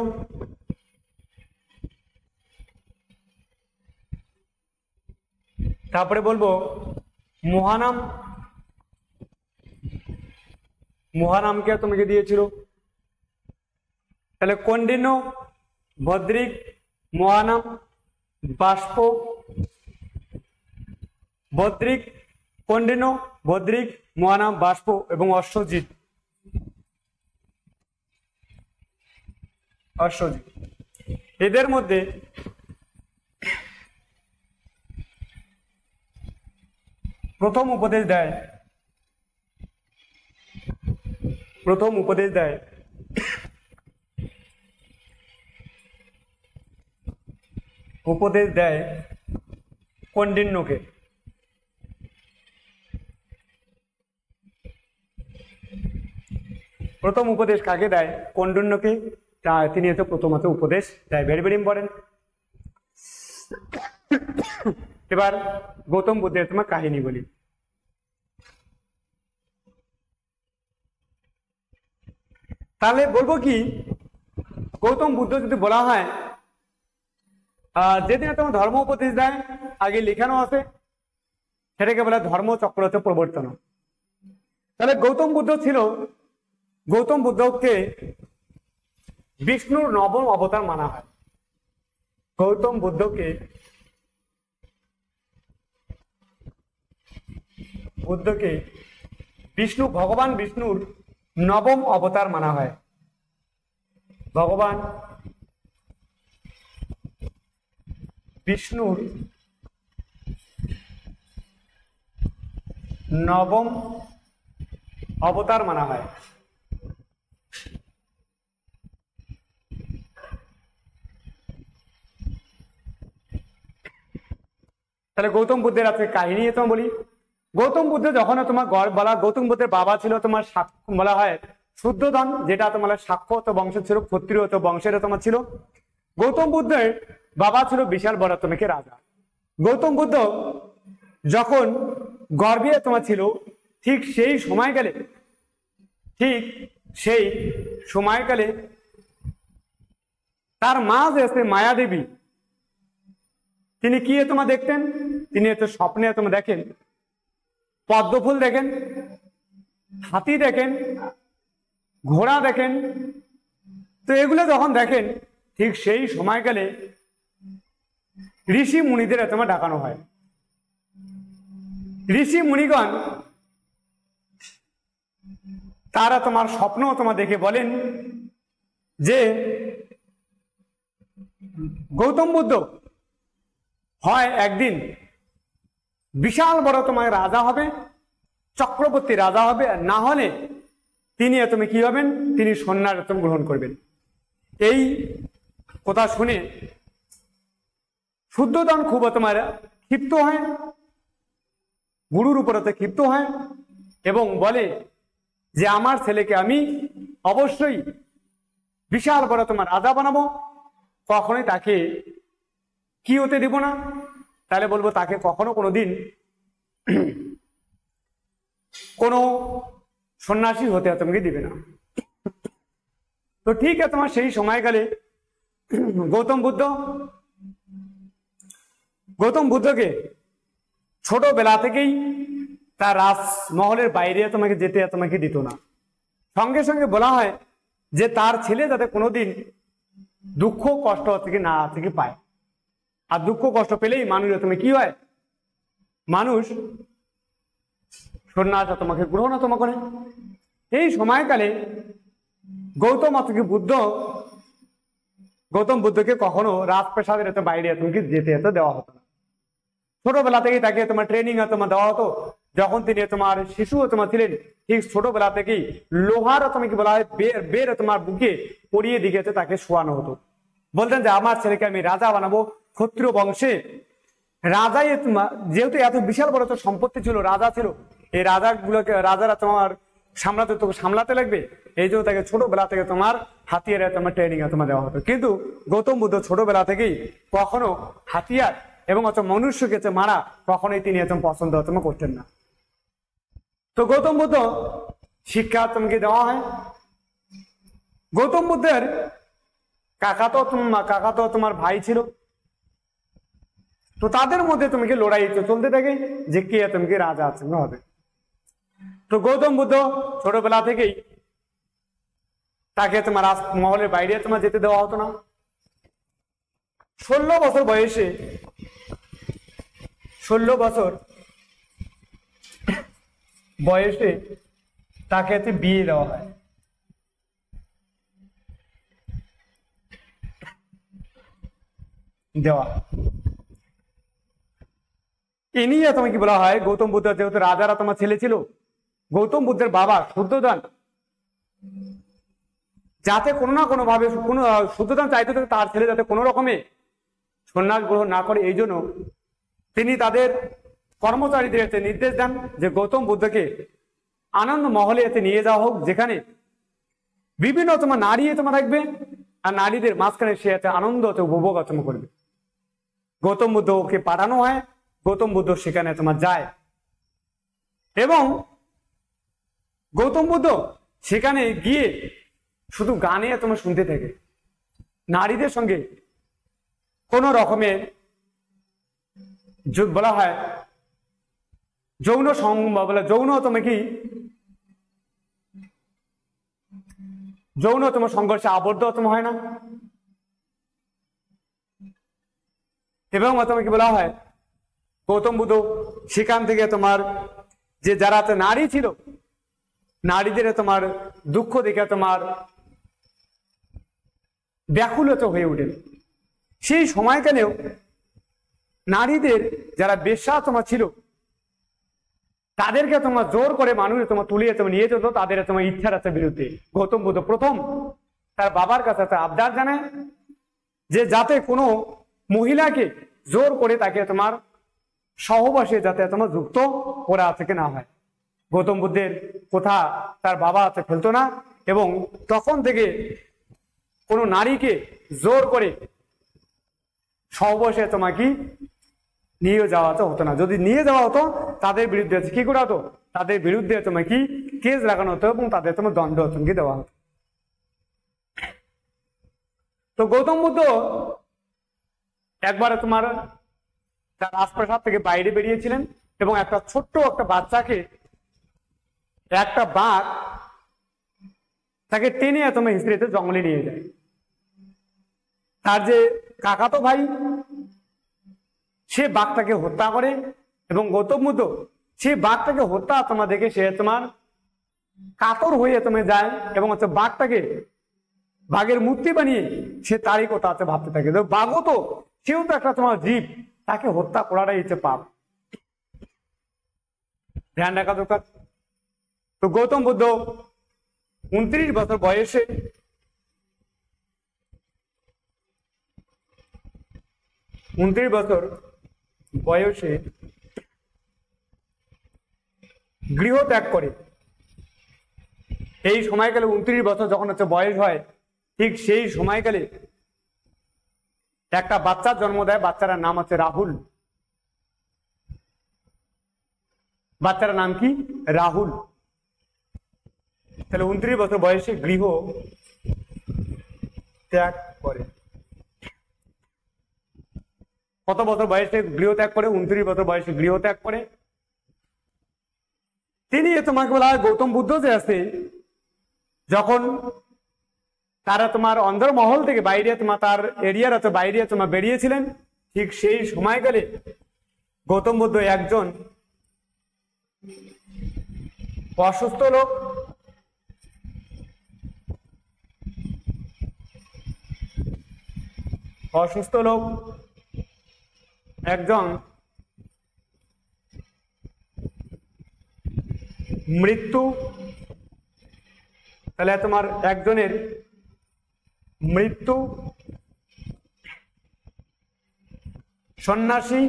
তারপরে বলবো মহানামকে তোমাকে দিয়েছিল। তাহলে কৌন্ডিন্য, ভদ্রিক, মহানাম, বাষ্প, ভদ্রিক, কৌন্ডিন্য, ভদ্রিক, মহানাম, বাষ্প এবং অশ্বজিৎ। এদের মধ্যে প্রথম উপদেশ দেয় কৌন্ডিন্যকে। প্রথম উপদেশ কাকে দেয়? কৌন্ডিন্যকে। তিনি হচ্ছে প্রথমত উপদেশ দেয়, ভেরি ভেরি ইম্পর্টেন্ট। এবার গৌতম বুদ্ধের তোমার কাহিনী বলি। তাহলে বলবো কি, গৌতম বুদ্ধ যদি বলা হয়, যেদিন তোমার ধর্ম উপদেশ দেয় আগে লেখানো আছে, সেটাকে বলে ধর্মচক্র প্রবর্তন। তাহলে গৌতম বুদ্ধকে বিষ্ণুর নবম অবতার মানা হয়। গৌতম বুদ্ধকে ভগবান বিষ্ণুর নবম অবতার মানা হয়। ভগবান বিষ্ণুর নবম অবতার মানা হয়। তাহলে গৌতম বুদ্ধের আছে কাহিনী তোমার বলি। গৌতম বুদ্ধ যখন তোমার বলা, গৌতম বুদ্ধের বাবা ছিল তোমার বলা হয় শুদ্ধোধন, যেটা তোমার সাক্ষত বংশ ছিল, ক্ষত্রিয় বংশের তোমার ছিল। গৌতম বুদ্ধের বাবা ছিল বিশাল বড় তোমাকে রাজা। গৌতম বুদ্ধ যখন গর্ভে তোমার ছিল, ঠিক সেই সময়কালে তার মা যে মায়া দেবী, তিনি কি তোমার দেখতেন? তিনি এত স্বপ্নে তোমার দেখেন পদ্মফুল দেখেন, হাতি দেখেন, ঘোড়া দেখেন। তো এগুলো যখন দেখেন, ঠিক সেই সময়কালে ঋষি মুনিদের তোমার ডাকানো হয়। ঋষি মুনিগণ তারা তোমার স্বপ্ন তোমার দেখে বলেন যে গৌতম বুদ্ধ হয় একদিন বিশাল বড় তোমার রাজা হবে, চক্রবর্তী রাজা হবে, আর না হলে তিনি তুমি কি হবেন? তিনি সন্ন্যাস গ্রহণ করবেন। এই কথা শুনে শুদ্ধোধন খুব তোমার ক্ষিপ্ত হয়, গুরুর উপরে ক্ষিপ্ত হয় এবং বলে যে আমার ছেলেকে আমি অবশ্যই বিশাল বড় তোমার রাজা বানাবো, কখনোই তাকে কি হতে দেব না। তাহলে বলবো তাকে কখনো কোনোদিন কোনো সন্ন্যাসী হতে তোমাকে দিবে না। তো ঠিক আছে, তোমার সেই সময়কালে গৌতম বুদ্ধকে ছোটবেলা থেকেই তার রাজমহলের বাইরে তোমাকে যেতে তোমাকে দিত না। সঙ্গে সঙ্গে বলা হয় যে তার ছেলে যাতে কোনোদিন দুঃখ কষ্ট থেকে না থেকে পায়। আর দুঃখ কষ্ট পেলেই মানুষ তুমি কি হয়? মানুষ সন্ন্যাস তোমাকে গ্রহণ তোমাকে করে। এই সময়কালে গৌতম বুদ্ধকে কখনো রাজপ্রাসাদের বাইরে তোমাকে যেতে দেওয়া হতো না। ছোটবেলা থেকেই তাকে তোমার ট্রেনিং দেওয়া হতো। যখন তিনি তোমার শিশু ছিলেন, ঠিক ছোটবেলা থেকেই লোহার তোমাকে বলা হয় বের তোমার বুকে পরিয়ে দিকে তাকে শোয়ানো হতো। বলতেন যে আমার ছেলেকে আমি রাজা বানাবো, ক্ষত্রিয় বংশে রাজাই, যেহেতু এত বিশাল বড় তো সম্পত্তি ছিল, রাজা ছিল, এই রাজারা তোমার সামলাতে লাগবে। এই জন্য তাকে ছোটবেলা থেকে তোমার হাতিয়ারে ট্রেনিং দেওয়া হতো। কিন্তু গৌতম বুদ্ধ ছোটবেলা থেকেই কখনো হাতিয়ার এবং মনুষ্যকে মারা কখনোই তিনি পছন্দ করতেন না। তো গৌতম বুদ্ধ শিক্ষা তোমাকে দেওয়া হয়। গৌতম বুদ্ধের কাকা তো তোমার ভাই ছিল। তো তাদের মধ্যে তোমাকে লড়াই চলতে থাকে যে কে তোমাকে রাজা হবে। তো গৌতম বুদ্ধ ছোটবেলা থেকেই তাকে তোমার মহলের বাইরে যেতে দেওয়া হতো না। 16 বছর বয়সে তাকে বিয়ে দেওয়া হয়। এ নিয়ে তোমাকে বলা হয় গৌতম বুদ্ধ যেহেতু রাজারা তোমার ছেলে ছিল, গৌতম বুদ্ধের বাবা শুদ্ধোধন যাতে কোনো না কোনো ভাবে শুদ্ধোধন চাইতে তার ছেলে যাতে কোনো রকমে সন্ন্যাস গ্রহণ না করে, এই জন্য তিনি তাদের কর্মচারীদের নির্দেশ দেন যে গৌতম বুদ্ধকে আনন্দ মহলে নিয়ে যাওয়া হোক, যেখানে বিভিন্ন নারী থাকবে আর নারীদের মাঝখানে সে আনন্দ উপভোগ করবে। গৌতম বুদ্ধকে পাঠানো হয়। গৌতম বুদ্ধ সেখানে যায় এবং গৌতম বুদ্ধ সেখানে গিয়ে শুধু গানে শুনতে থাকে। নারীদের সঙ্গে কোন রকমের বলা হয় যৌন সংঘর্ষে আবদ্ধ হয় না। এবং তোমাকে বলা হয় গৌতম বুদ্ধ সেখান থেকে যে যারা নারী ছিল, নারীদের দুঃখ দেখে ব্যাকুল হয়ে উঠেন। সেই সময়কালেও নারীদের যারা বেশ্যা ছিল তাদেরকে জোর করে মানুষ তুলিয়ে নিয়ে যেত তাদের ইচ্ছার বিরুদ্ধে। গৌতম বুদ্ধ প্রথম তার বাবার কাছে আবদার জানায় যে যাতে কোনো মহিলাকে জোর করে তাকে সহবাসে যাতে যুক্ত করা থেকে না হয়। গৌতম বুদ্ধের কথা তার বাবা ফেলতো না এবং তখন থেকে কোনো নারীকে জোর করে সহবাসে কি নিয়ে যাওয়া হতো না। যদি নিয়ে যাওয়া হতো তাদের বিরুদ্ধে কি করা হতো, তাদের বিরুদ্ধে কি কেস লাগানো হতো এবং তাদের দণ্ড দেওয়া হতো। তো গৌতম বুদ্ধ একবারে তার রাজপ্রাসাদ থেকে বাইরে বেরিয়েছিলেন এবং একটা ছোট্ট একটা বাচ্চাকে একটা বাঘ তাকে টেনে হিস্ট্রিতে জঙ্গলে নিয়ে যায়। তার যে কাকাতো ভাই সে বাঘটাকে হত্যা করে এবং গৌতম বুদ্ধ সেই বাঘটাকে হত্যা দেখে সে কাতর হয়ে যায় এবং বাঘের মূর্তি বানিয়ে সে তারই কথা ভাবতে থাকে। বাঘও তো সেও তো একটা জীব, তাকে হত্যা করাটাই পাপ, ধ্যান রাখা দরকার। তো গৌতম বুদ্ধ 29 বছর বয়সে গৃহ ত্যাগ করে। এই সময়কালে 29 বছর যখন বয়স হয়, ঠিক সেই সময়কালে একটা বাচ্চার জন্ম দেয়। বাচ্চার নাম রাহুল। বাচ্চার নাম কি? রাহুল। তাহলে 29 বছর বয়সে গৃহ ত্যাগ করে। কত বছর বয়সে গৃহ ত্যাগ করে? 29 বছর বয়সে গৃহ ত্যাগ করে। তিনি তোমাকে বলা হয় গৌতম বুদ্ধ যে আছে, যখন তারা অন্দরমহল থেকে বাইরে তার এরিয়ার বাইরে বেরিয়েছিলেন, ঠিক সেই সময়কালে গৌতম বুদ্ধ একজন অসুস্থ লোক, অসুস্থ লোক একজন মৃত্যু, তাহলে তোমার একজনের মৃত্যু, সন্ন্যাসী,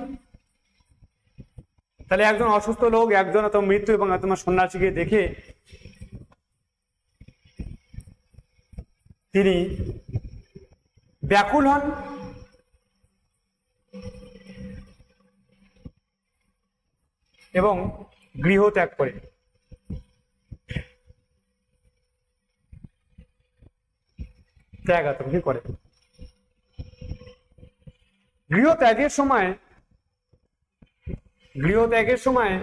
তাহলে একজন অসুস্থ লোক, একজন তোমার মৃত্যু এবং তোমার সন্ন্যাসীকে দেখে তিনি ব্যাকুল হন এবং গৃহ ত্যাগ করে। ত্যাগ আত্মঘাতী করে। গৃহ ত্যাগের সময় গৃহ ত্যাগের সময়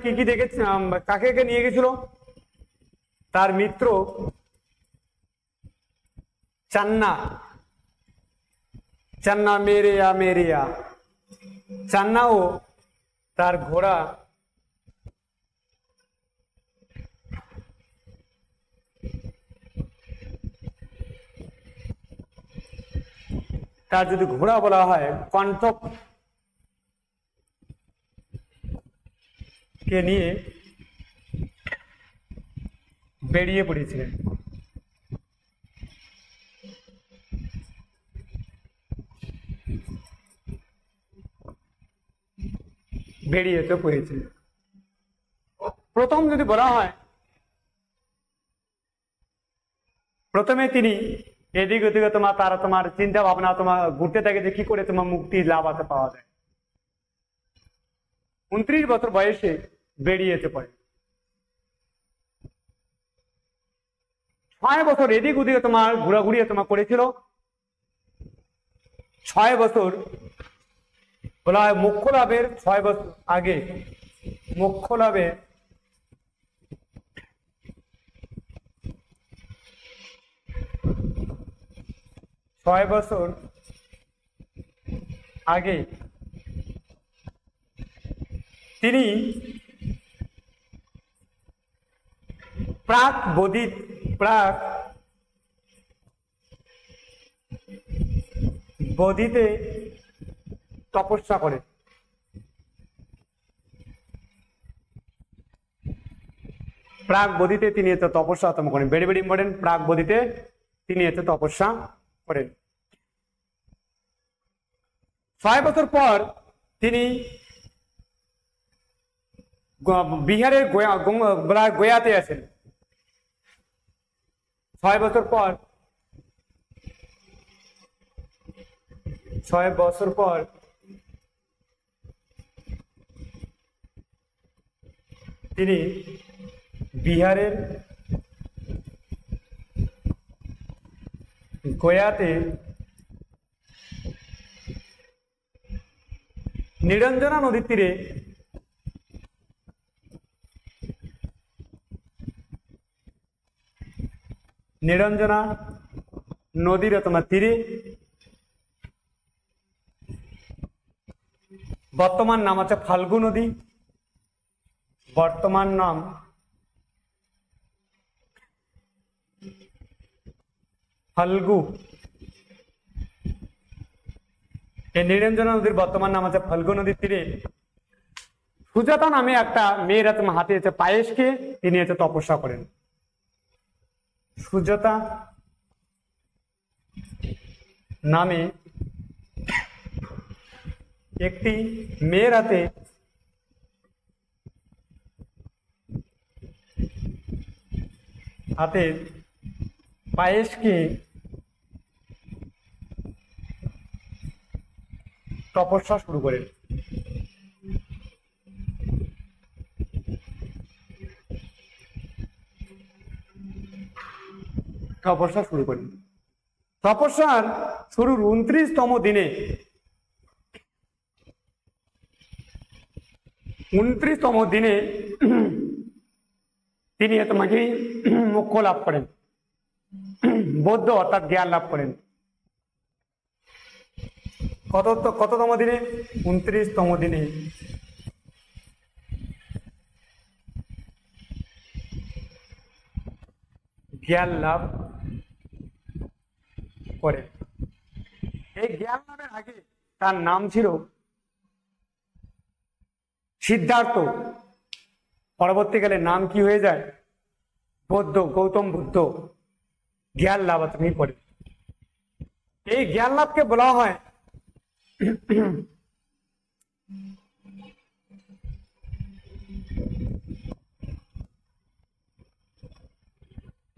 কি কি দেখেছে, কাকে কে নিয়ে গেছিল? তার মিত্র চান্না, চান্না মেরিয়া মেরিয়া, চান্নাও তার ঘোড়া তার যদি ঘোড়া বলা হয় কণ্ঠক কে নিয়ে বেরিয়ে পড়েছিলেন। বেরিয়ে তো পড়েছিলেন। প্রথম যদি বলা হয়, প্রথমে তিনি এদিক ওদিকে তোমার চিন্তা ভাবনা তোমার ঘুরতে থাকে যে কি করে তোমার মুক্তি লাভ আছে পাওয়া যায়। 29 বছর বয়সে বেরিয়েছে পড়ে। 6 বছর এদিক ওদিকে তোমার ঘোরাঘুরি তোমার করেছিল। 6 বছর বলা হয় মোক্ষ লাভের 6 বছর আগে, মোক্ষ লাভের 6 বছর আগে তিনি প্রাক বোধিতে তপস্যা করে। প্রাক বোধিতে তিনি এত তপস্যা করেন। Very very important. প্রাক বোধিতে তিনি এত তপস্যা করেন। 6 বছর পর তিনি বিহারের গয়াতে আছেন। 6 বছর পর 6 বছর পর তিনি বিহারের গয়াতে নিরঞ্জনা নদীর তীরে নিরঞ্জনা নদীর তোমার তীরে, বর্তমান নাম আছে ফাল্গু নদী, বর্তমান নাম ফাল্গু। এই নিরঞ্জনা নদীর বর্তমান নাম আছে ফাল্গু নদীর তীরে সুজাতা নামে একটা মেয়ের হাতে আছে পায়েসকে তিনি এসে তপস্যা করেন। সুজাতা নামে একটি মেয়ের হাতে পায়েসকে তপস্যা শুরু করেন। তপস্যা শুরু করেন। তপস্যার শুরুর 29তম দিনে 29তম দিনে তিনি তোমাকে মোক্ষ লাভ করেন। বৌদ্ধ অর্থাৎ জ্ঞান লাভ করেন। কততম দিনে? 29তম দিনে জ্ঞান লাভ করেন। এই জ্ঞান লাভের আগে তার নাম ছিল সিদ্ধার্থ, পরবর্তীকালে নাম কি হয়ে যায়? বৌদ্ধ, গৌতম বুদ্ধ জ্ঞান লাভ তুমি করে। এই জ্ঞান লাভকে বলা হয়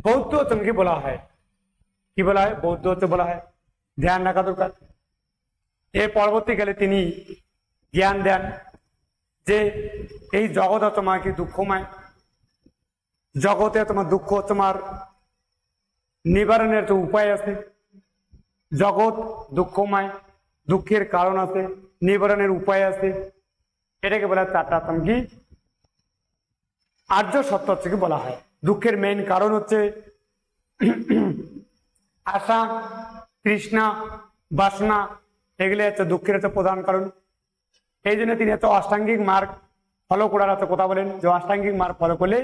বৌদ্ধ তুমি বলা হয়। কি বলা হয়? বৌদ্ধ বলা হয়। ধ্যান রাখা দরকার। এর পরবর্তীকালে তিনি জ্ঞান দেন যে এই জগৎ তোমাকে দুঃখময়, জগতে তোমার দুঃখ তোমার নিবারণের তো উপায় আছে। জগৎ দুঃখময়, দুঃখের কারণ আছে, নিবারণের উপায় আছে। এটাকে বলা হয় চারটা কি আর্য সত্য থেকে বলা হয়। দুঃখের মেইন কারণ হচ্ছে আশা, তৃষ্ণা, বাসনা, এগুলো হচ্ছে দুঃখের হচ্ছে প্রধান কারণ। এই জন্য তিনি হচ্ছে অষ্টাঙ্গিক মার্গ ফলো করার হচ্ছে কথা বলেন যে অষ্টাঙ্গিক মার্গ ফলো করলে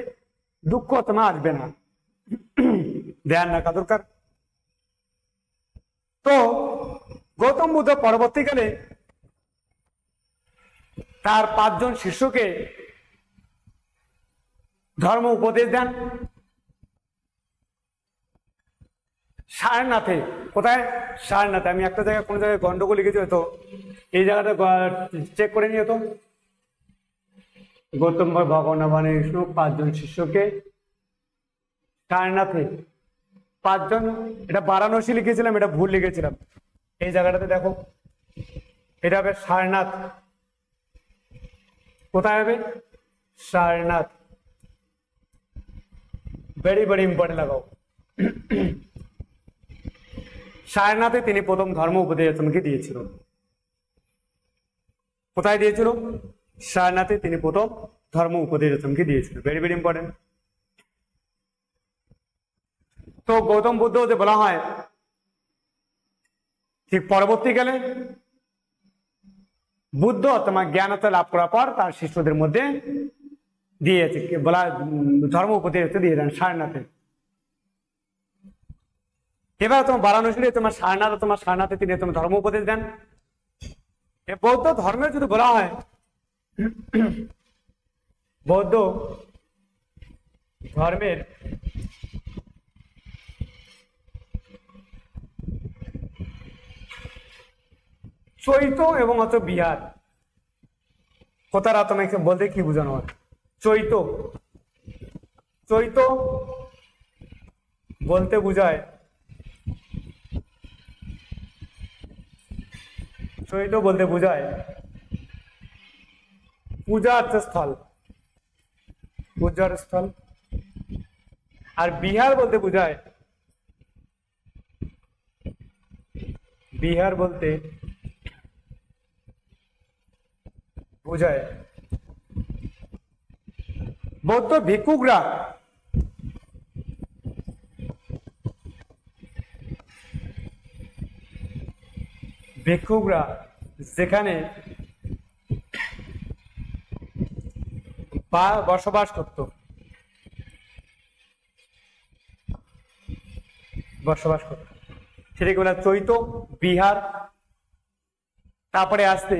দুঃখ তোমার আসবে না। ধ্যান রাখা দরকার। তো গৌতম বুদ্ধ পরবর্তীকালে তার 5 জন শিষ্যকে ধর্ম উপদেশ দেন সারনাথে। কোথায়? সারনাথে। আমি একটা জায়গায় কোন জায়গায় গন্ডগোল লিখেছি, হয়তো এই জায়গাটা চেক করে নিয়ে তো। গৌতম ভগবান 5 জন শিষ্যকে সারনাথে, 5 জন, এটা বারাণসী লিখেছিলাম, এটা ভুল লিখেছিলাম। এই জায়গাটাতে দেখো, এটা হবে সারনাথ। কোথায় হবে? সারনাথ। ভেরি ভেরি ইম্পর্টেন্ট লাগাও। সারনাথে তিনি প্রথম ধর্ম উপদেশ তোমাকে দিয়েছিল। কোথায় দিয়েছিল? সারনাথে তিনি প্রথম ধর্ম উপদেশ তোমাকে দিয়েছিল। Very very important. তো গৌতম বুদ্ধ যে বলা হয়, ঠিক পরবর্তীকালে বুদ্ধ তোমার জ্ঞানতা লাভ করার পর তার শিষ্যদের মধ্যে দিয়েছে বলা ধর্ম উপদেশ দিয়ে দেন সারনাথে। এবার তোমার বারাণসী তোমার সারনাথে তিনি তোমার ধর্ম উপদেশ দেন। বৌদ্ধ ধর্মের যদি বলা হয়, বৌদ্ধ ধর্মের চৈত এবং হচ্ছে বিহার কথাটা তোমাকে বলতে কি বোঝানো হয়? চৈত, চৈত বলতে বোঝায়, চৈত বলতে বোঝায় পূজার স্থল, পূজার স্থল। আর বিহার বলতে বোঝায়, বিহার বলতে বোঝায় বৌদ্ধ ভিক্ষুকরা যেখানে বসবাস করত, সেটাকে বলা চৈত, বিহার। তারপরে আসতে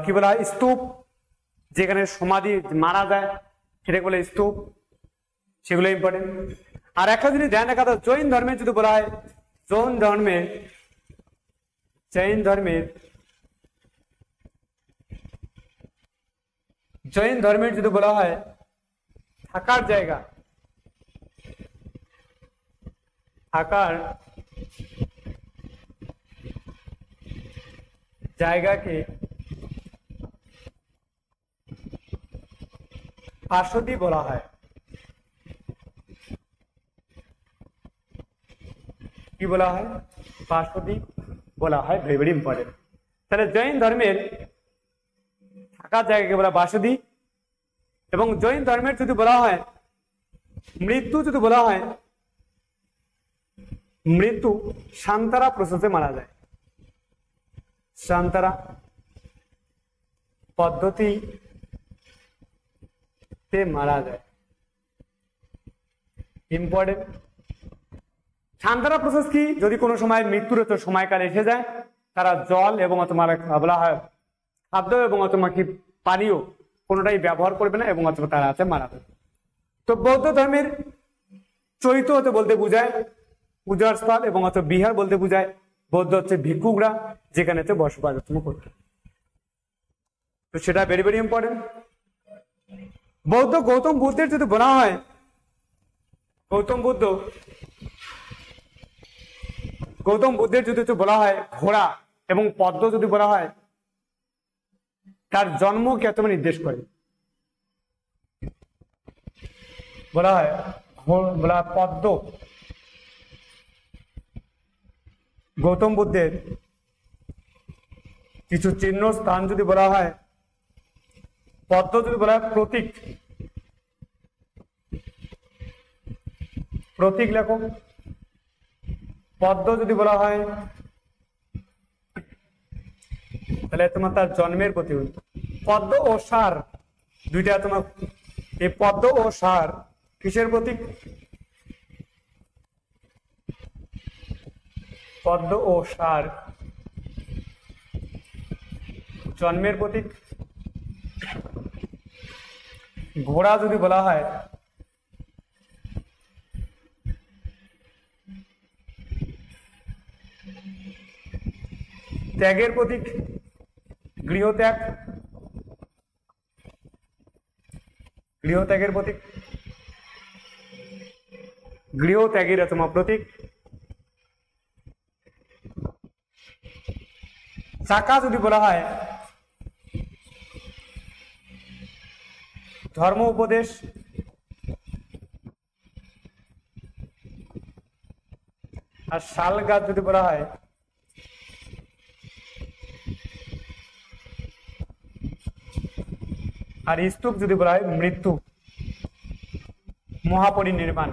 কি বলা হয়? স্তূপ, যেখানে সমাধি মারা যায় সেটাকে বলে স্তূপ, সেগুলো ইম্পর্টেন্ট। আর একটা জিনিস ধ্যান রাখা, জৈন ধর্মে যদি বলা হয়, জৈন ধর্মের যদি বলা হয় থাকার জায়গা, জায়গাকে পার্শ্বদী বলা হয়। কি বলা হয়? পার্শ্বদী বলা হয়। Very very important. তাহলে জৈন ধর্মের থাকার জায়গাকে বলা বাসদী। এবং জৈন ধর্মের যদি বলা হয় মৃত্যু, যদি বলা হয় মৃত্যু শান্তারা প্রসেসে মারা যায়, শান্তারা পদ্ধতিতে মারা যায়। ইম্পর্টেন্ট। শান্তারা প্রসেস কি? যদি কোনো সময় মৃত্যুর তো সময়কাল এসে যায়, তারা জল এবং তোমার বলা হয় খাদ্য এবং তোমার কি পানীয় কোনোটাই ব্যবহার করবে না এবং তারা আছে মারা যাবে। তো বৌদ্ধ ধর্মের চরিত্র হতে বলতে বোঝায় পূজার স্থল এবং বিহার বলতে বোঝায় বৌদ্ধ হচ্ছে ভিক্ষুকরা যেখানে বসবাস করতে। তো সেটা ভেরি ভেরি ইম্পর্টেন্ট। বৌদ্ধ গৌতম বুদ্ধের যদি বলা হয়, গৌতম বুদ্ধের যদি বলা হয় ঘোড়া এবং পদ্ম যদি বলা হয়, তার জন্ম কে নির্দেশ করে? বলা হয় পদ্ম। গৌতম বুদ্ধের কিছু চিহ্ন স্থান যদি বলা হয়, পদ্ম যদি বলা হয় প্রতীক, প্রতীক লেখো। পদ্ম যদি বলা হয় তাহলে তোমার তার জন্মের প্রতীক। পদ্ম ও সার দুইটা তোমার, এই পদ্ম ও সার কিসের প্রতীক? পদ্ম ও সার জন্মের প্রতীক। ঘোড়া যদি বলা হয় ত্যাগের প্রতীক, গৃহত্যাগ, গৃহত্যাগের প্রতীক, গৃহত্যাগের তোমার প্রতীক। চাকা যদি বলা হয় ধর্ম উপদেশ, আর শাল গাছ যদি বলা হয় আর স্তূপ যদি বলা হয় মৃত্যু, মহাপরিনির্বাণ।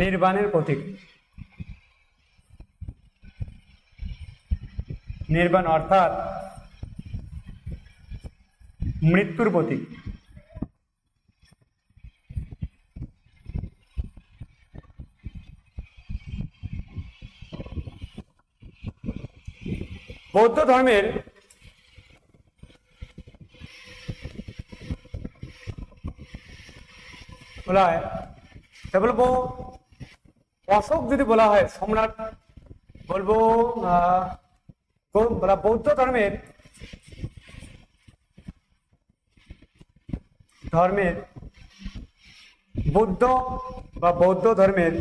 নির্বাণের প্রতীক, নির্বাণ অর্থাৎ মৃত্যুর প্রতীক। বৌদ্ধ ধর্মের বলা হয়, বলবো অশোক যদি বলা হয় সম্রাট, বলবো বৌদ্ধ ধর্মের বুদ্ধ বা বৌদ্ধ ধর্মের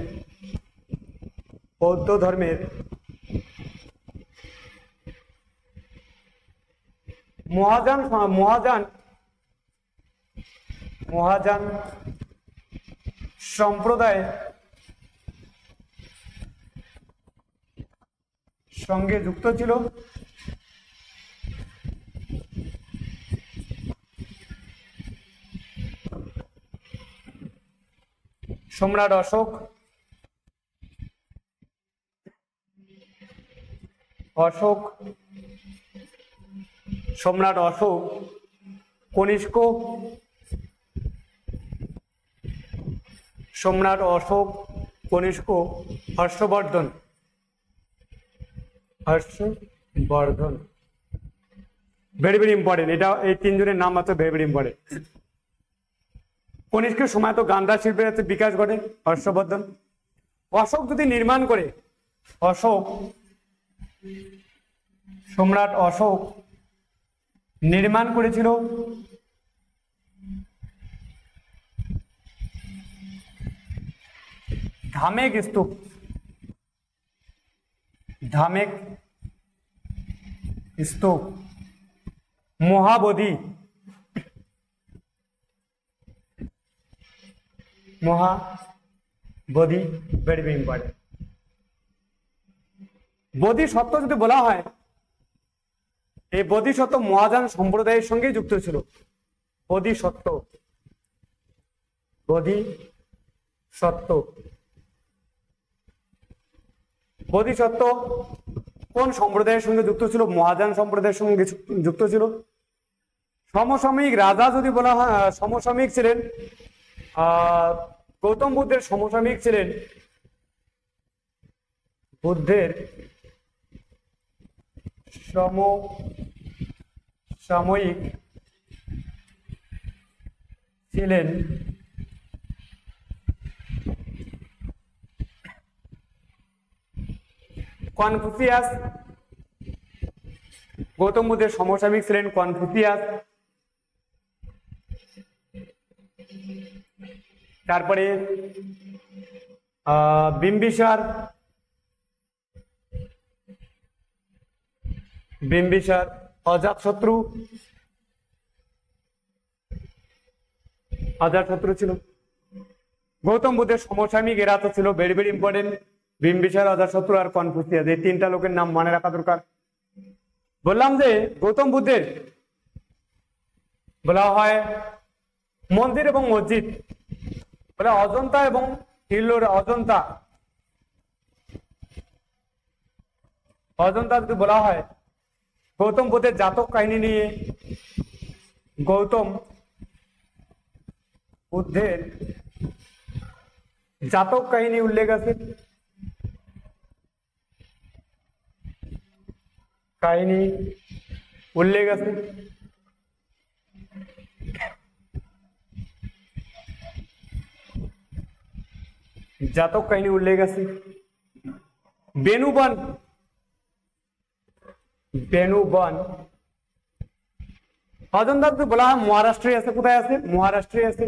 মহাযান সম্প্রদায় সঙ্গে যুক্ত ছিল। সম্রাট অশোক, সম্রাট অশোক, কনিষ্ক, সম্রাট Ashoka, Kanishka, Harshavardhana, very very important. এটা এই তিনজনের নাম মাত্র ভেরি ভেরি ইম্পর্টেন্ট। কনিষ্কের সময় তো গান্ধার শিল্পের বিকাশ ঘটে, হর্ষবর্ধন। অশোক যদি নির্মাণ করে, সম্রাট অশোক নির্মাণ করেছিল ধামেক স্তূপ, মহাবোধি, ভেরি ভেরি ইম্পর্টেন্ট। বোধিসত্ত্ব যদি বলা হয়, এই বোধিসত্ত্ব মহাযান সম্প্রদায়ের সঙ্গে যুক্ত ছিল। বোধিসত্ত্ব বোধিসত্ত্ব। বোধিসত্ত্ব কোন সম্প্রদায়ের সঙ্গে যুক্ত ছিল? মহাযান সম্প্রদায়ের সঙ্গে যুক্ত ছিল। সমসাময়িক রাজা যদি বলা হয়, সমসাময়িক ছিলেন গৌতম বুদ্ধের সমসাময়িক ছিলেন বুদ্ধের সমসাময়িক ছিলেন কনফুসিয়াস। গৌতম বুদ্ধের সমসাময়িক ছিলেন কনফুসিয়াস। তারপরে বিম্বিসার, অজাতশত্রু ছিল। গৌতম বুদ্ধের সমসাময়িক এরা তো ছিল ভেরি ভেরি ইম্পর্টেন্ট, বিম্বিসার, অজাতশত্রু আর কনফুসিয়াস। এই তিনটা লোকের নাম মনে রাখা দরকার। বললাম যে গৌতম বুদ্ধের বলা হয় মন্দির এবং মসজিদ, বলে অজন্তা এবং হিল্লোরা। অজন্তা যদি বলা হয় গৌতম বুদ্ধের জাতক কাহিনী নিয়ে, গৌতম বুদ্ধের জাতক কাহিনী উল্লেখ আছে। জাতক কাহিনী উল্লেখ আছে। বেনুবন অজন্তা যদি বলা হয় মহারাষ্ট্রে আছে। কোথায় আছে? মহারাষ্ট্রে আছে।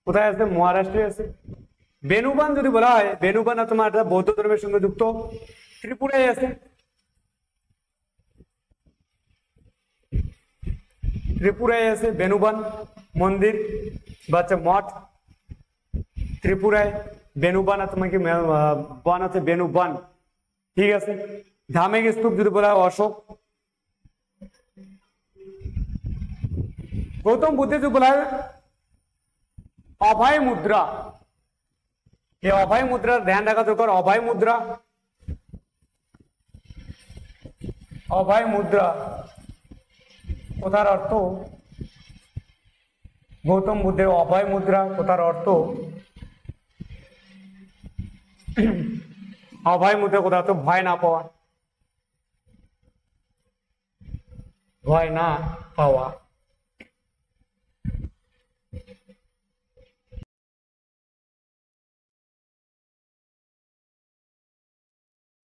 কোথায় আছে? মহারাষ্ট্রে আছে। বেনুবান যদি বলা হয়, বেনুবান তোমার বৌদ্ধ ধর্মের সঙ্গে যুক্ত, ত্রিপুরায় আছে। বেনুবান মন্দির বা মঠ ত্রিপুরায়। বেনুবান তোমাকে বন আছে, বেনুবান, ঠিক আছে। ধামেক স্তূপ যদি বলা হয় অশোক। গৌতম বুদ্ধে যদি বলা হয় অভয় মুদ্রা, এই অভয় মুদ্রার ধ্যান রাখা দরকার। অভয় মুদ্রা কথার অর্থ, গৌতম বুদ্ধের অভয় মুদ্রা কথার অর্থ, অভয় মুদ্রা কথার অর্থ ভয় না পাওয়া।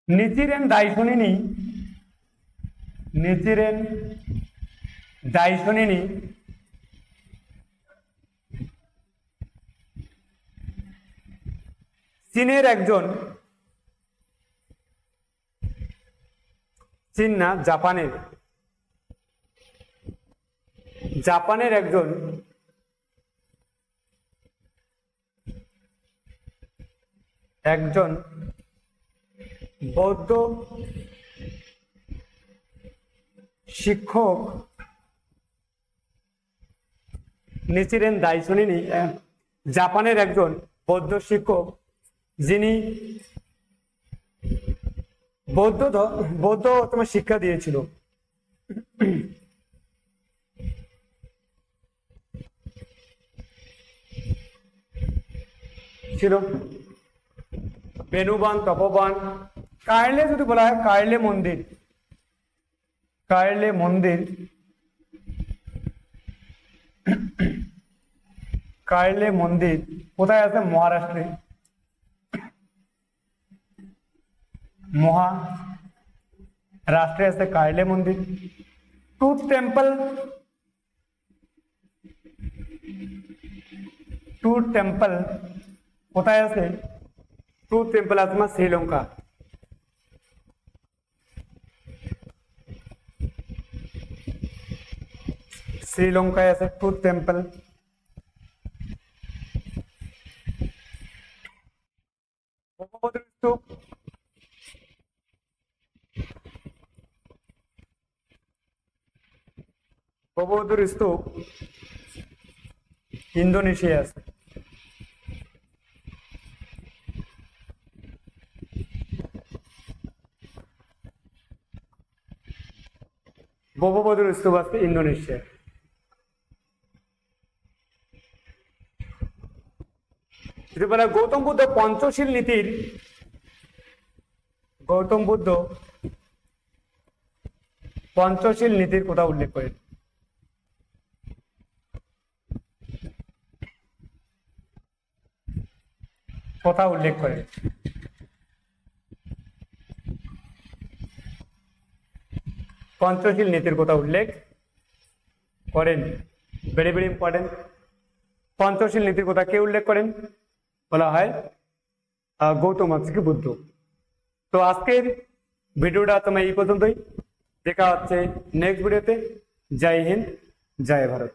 নিচিরেন দাইশনিনী চীনের একজন, চীন না জাপানের একজন বৌদ্ধ শিক্ষক নিচিরেন দাইশনিনী, জাপানের একজন বৌদ্ধ শিক্ষক, যিনি বৌদ্ধ তোমার শিক্ষা দিয়েছিল। বেনুবান, তপোবন। কার্লে যদি বলা হয় কার্লে মন্দির কোথায় আছে? মহারাষ্ট্রে। মহারাষ্ট্রে আছে কার্লে মন্দির। ট্রুথ টেম্পল কোথায় আছে? ট্রুথ টেম্পল আছে শ্রীলঙ্কা। শ্রীলঙ্কায় আছে ট্রুথ টেম্পল। ব্রহ্মপুত্র স্তূপ, বৌদ্ধর স্তূপ ইন্দোনেশিয়া আছে। বৌদ্ধর স্তূপ আছে ইন্দোনেশিয়া। গৌতম বুদ্ধ পঞ্চশীল নীতির কথা উল্লেখ করেন। পঞ্চশীল নীতির কথা উল্লেখ করেন। Very very important. পঞ্চশীল নীতির কথা কে উল্লেখ করেন? বলা হয় গৌতম বুদ্ধ। তো আজকের ভিডিওটা তোমার এই পর্যন্তই। দেখা হচ্ছে নেক্সট ভিডিওতে। জয় হিন্দ, জয় ভারত।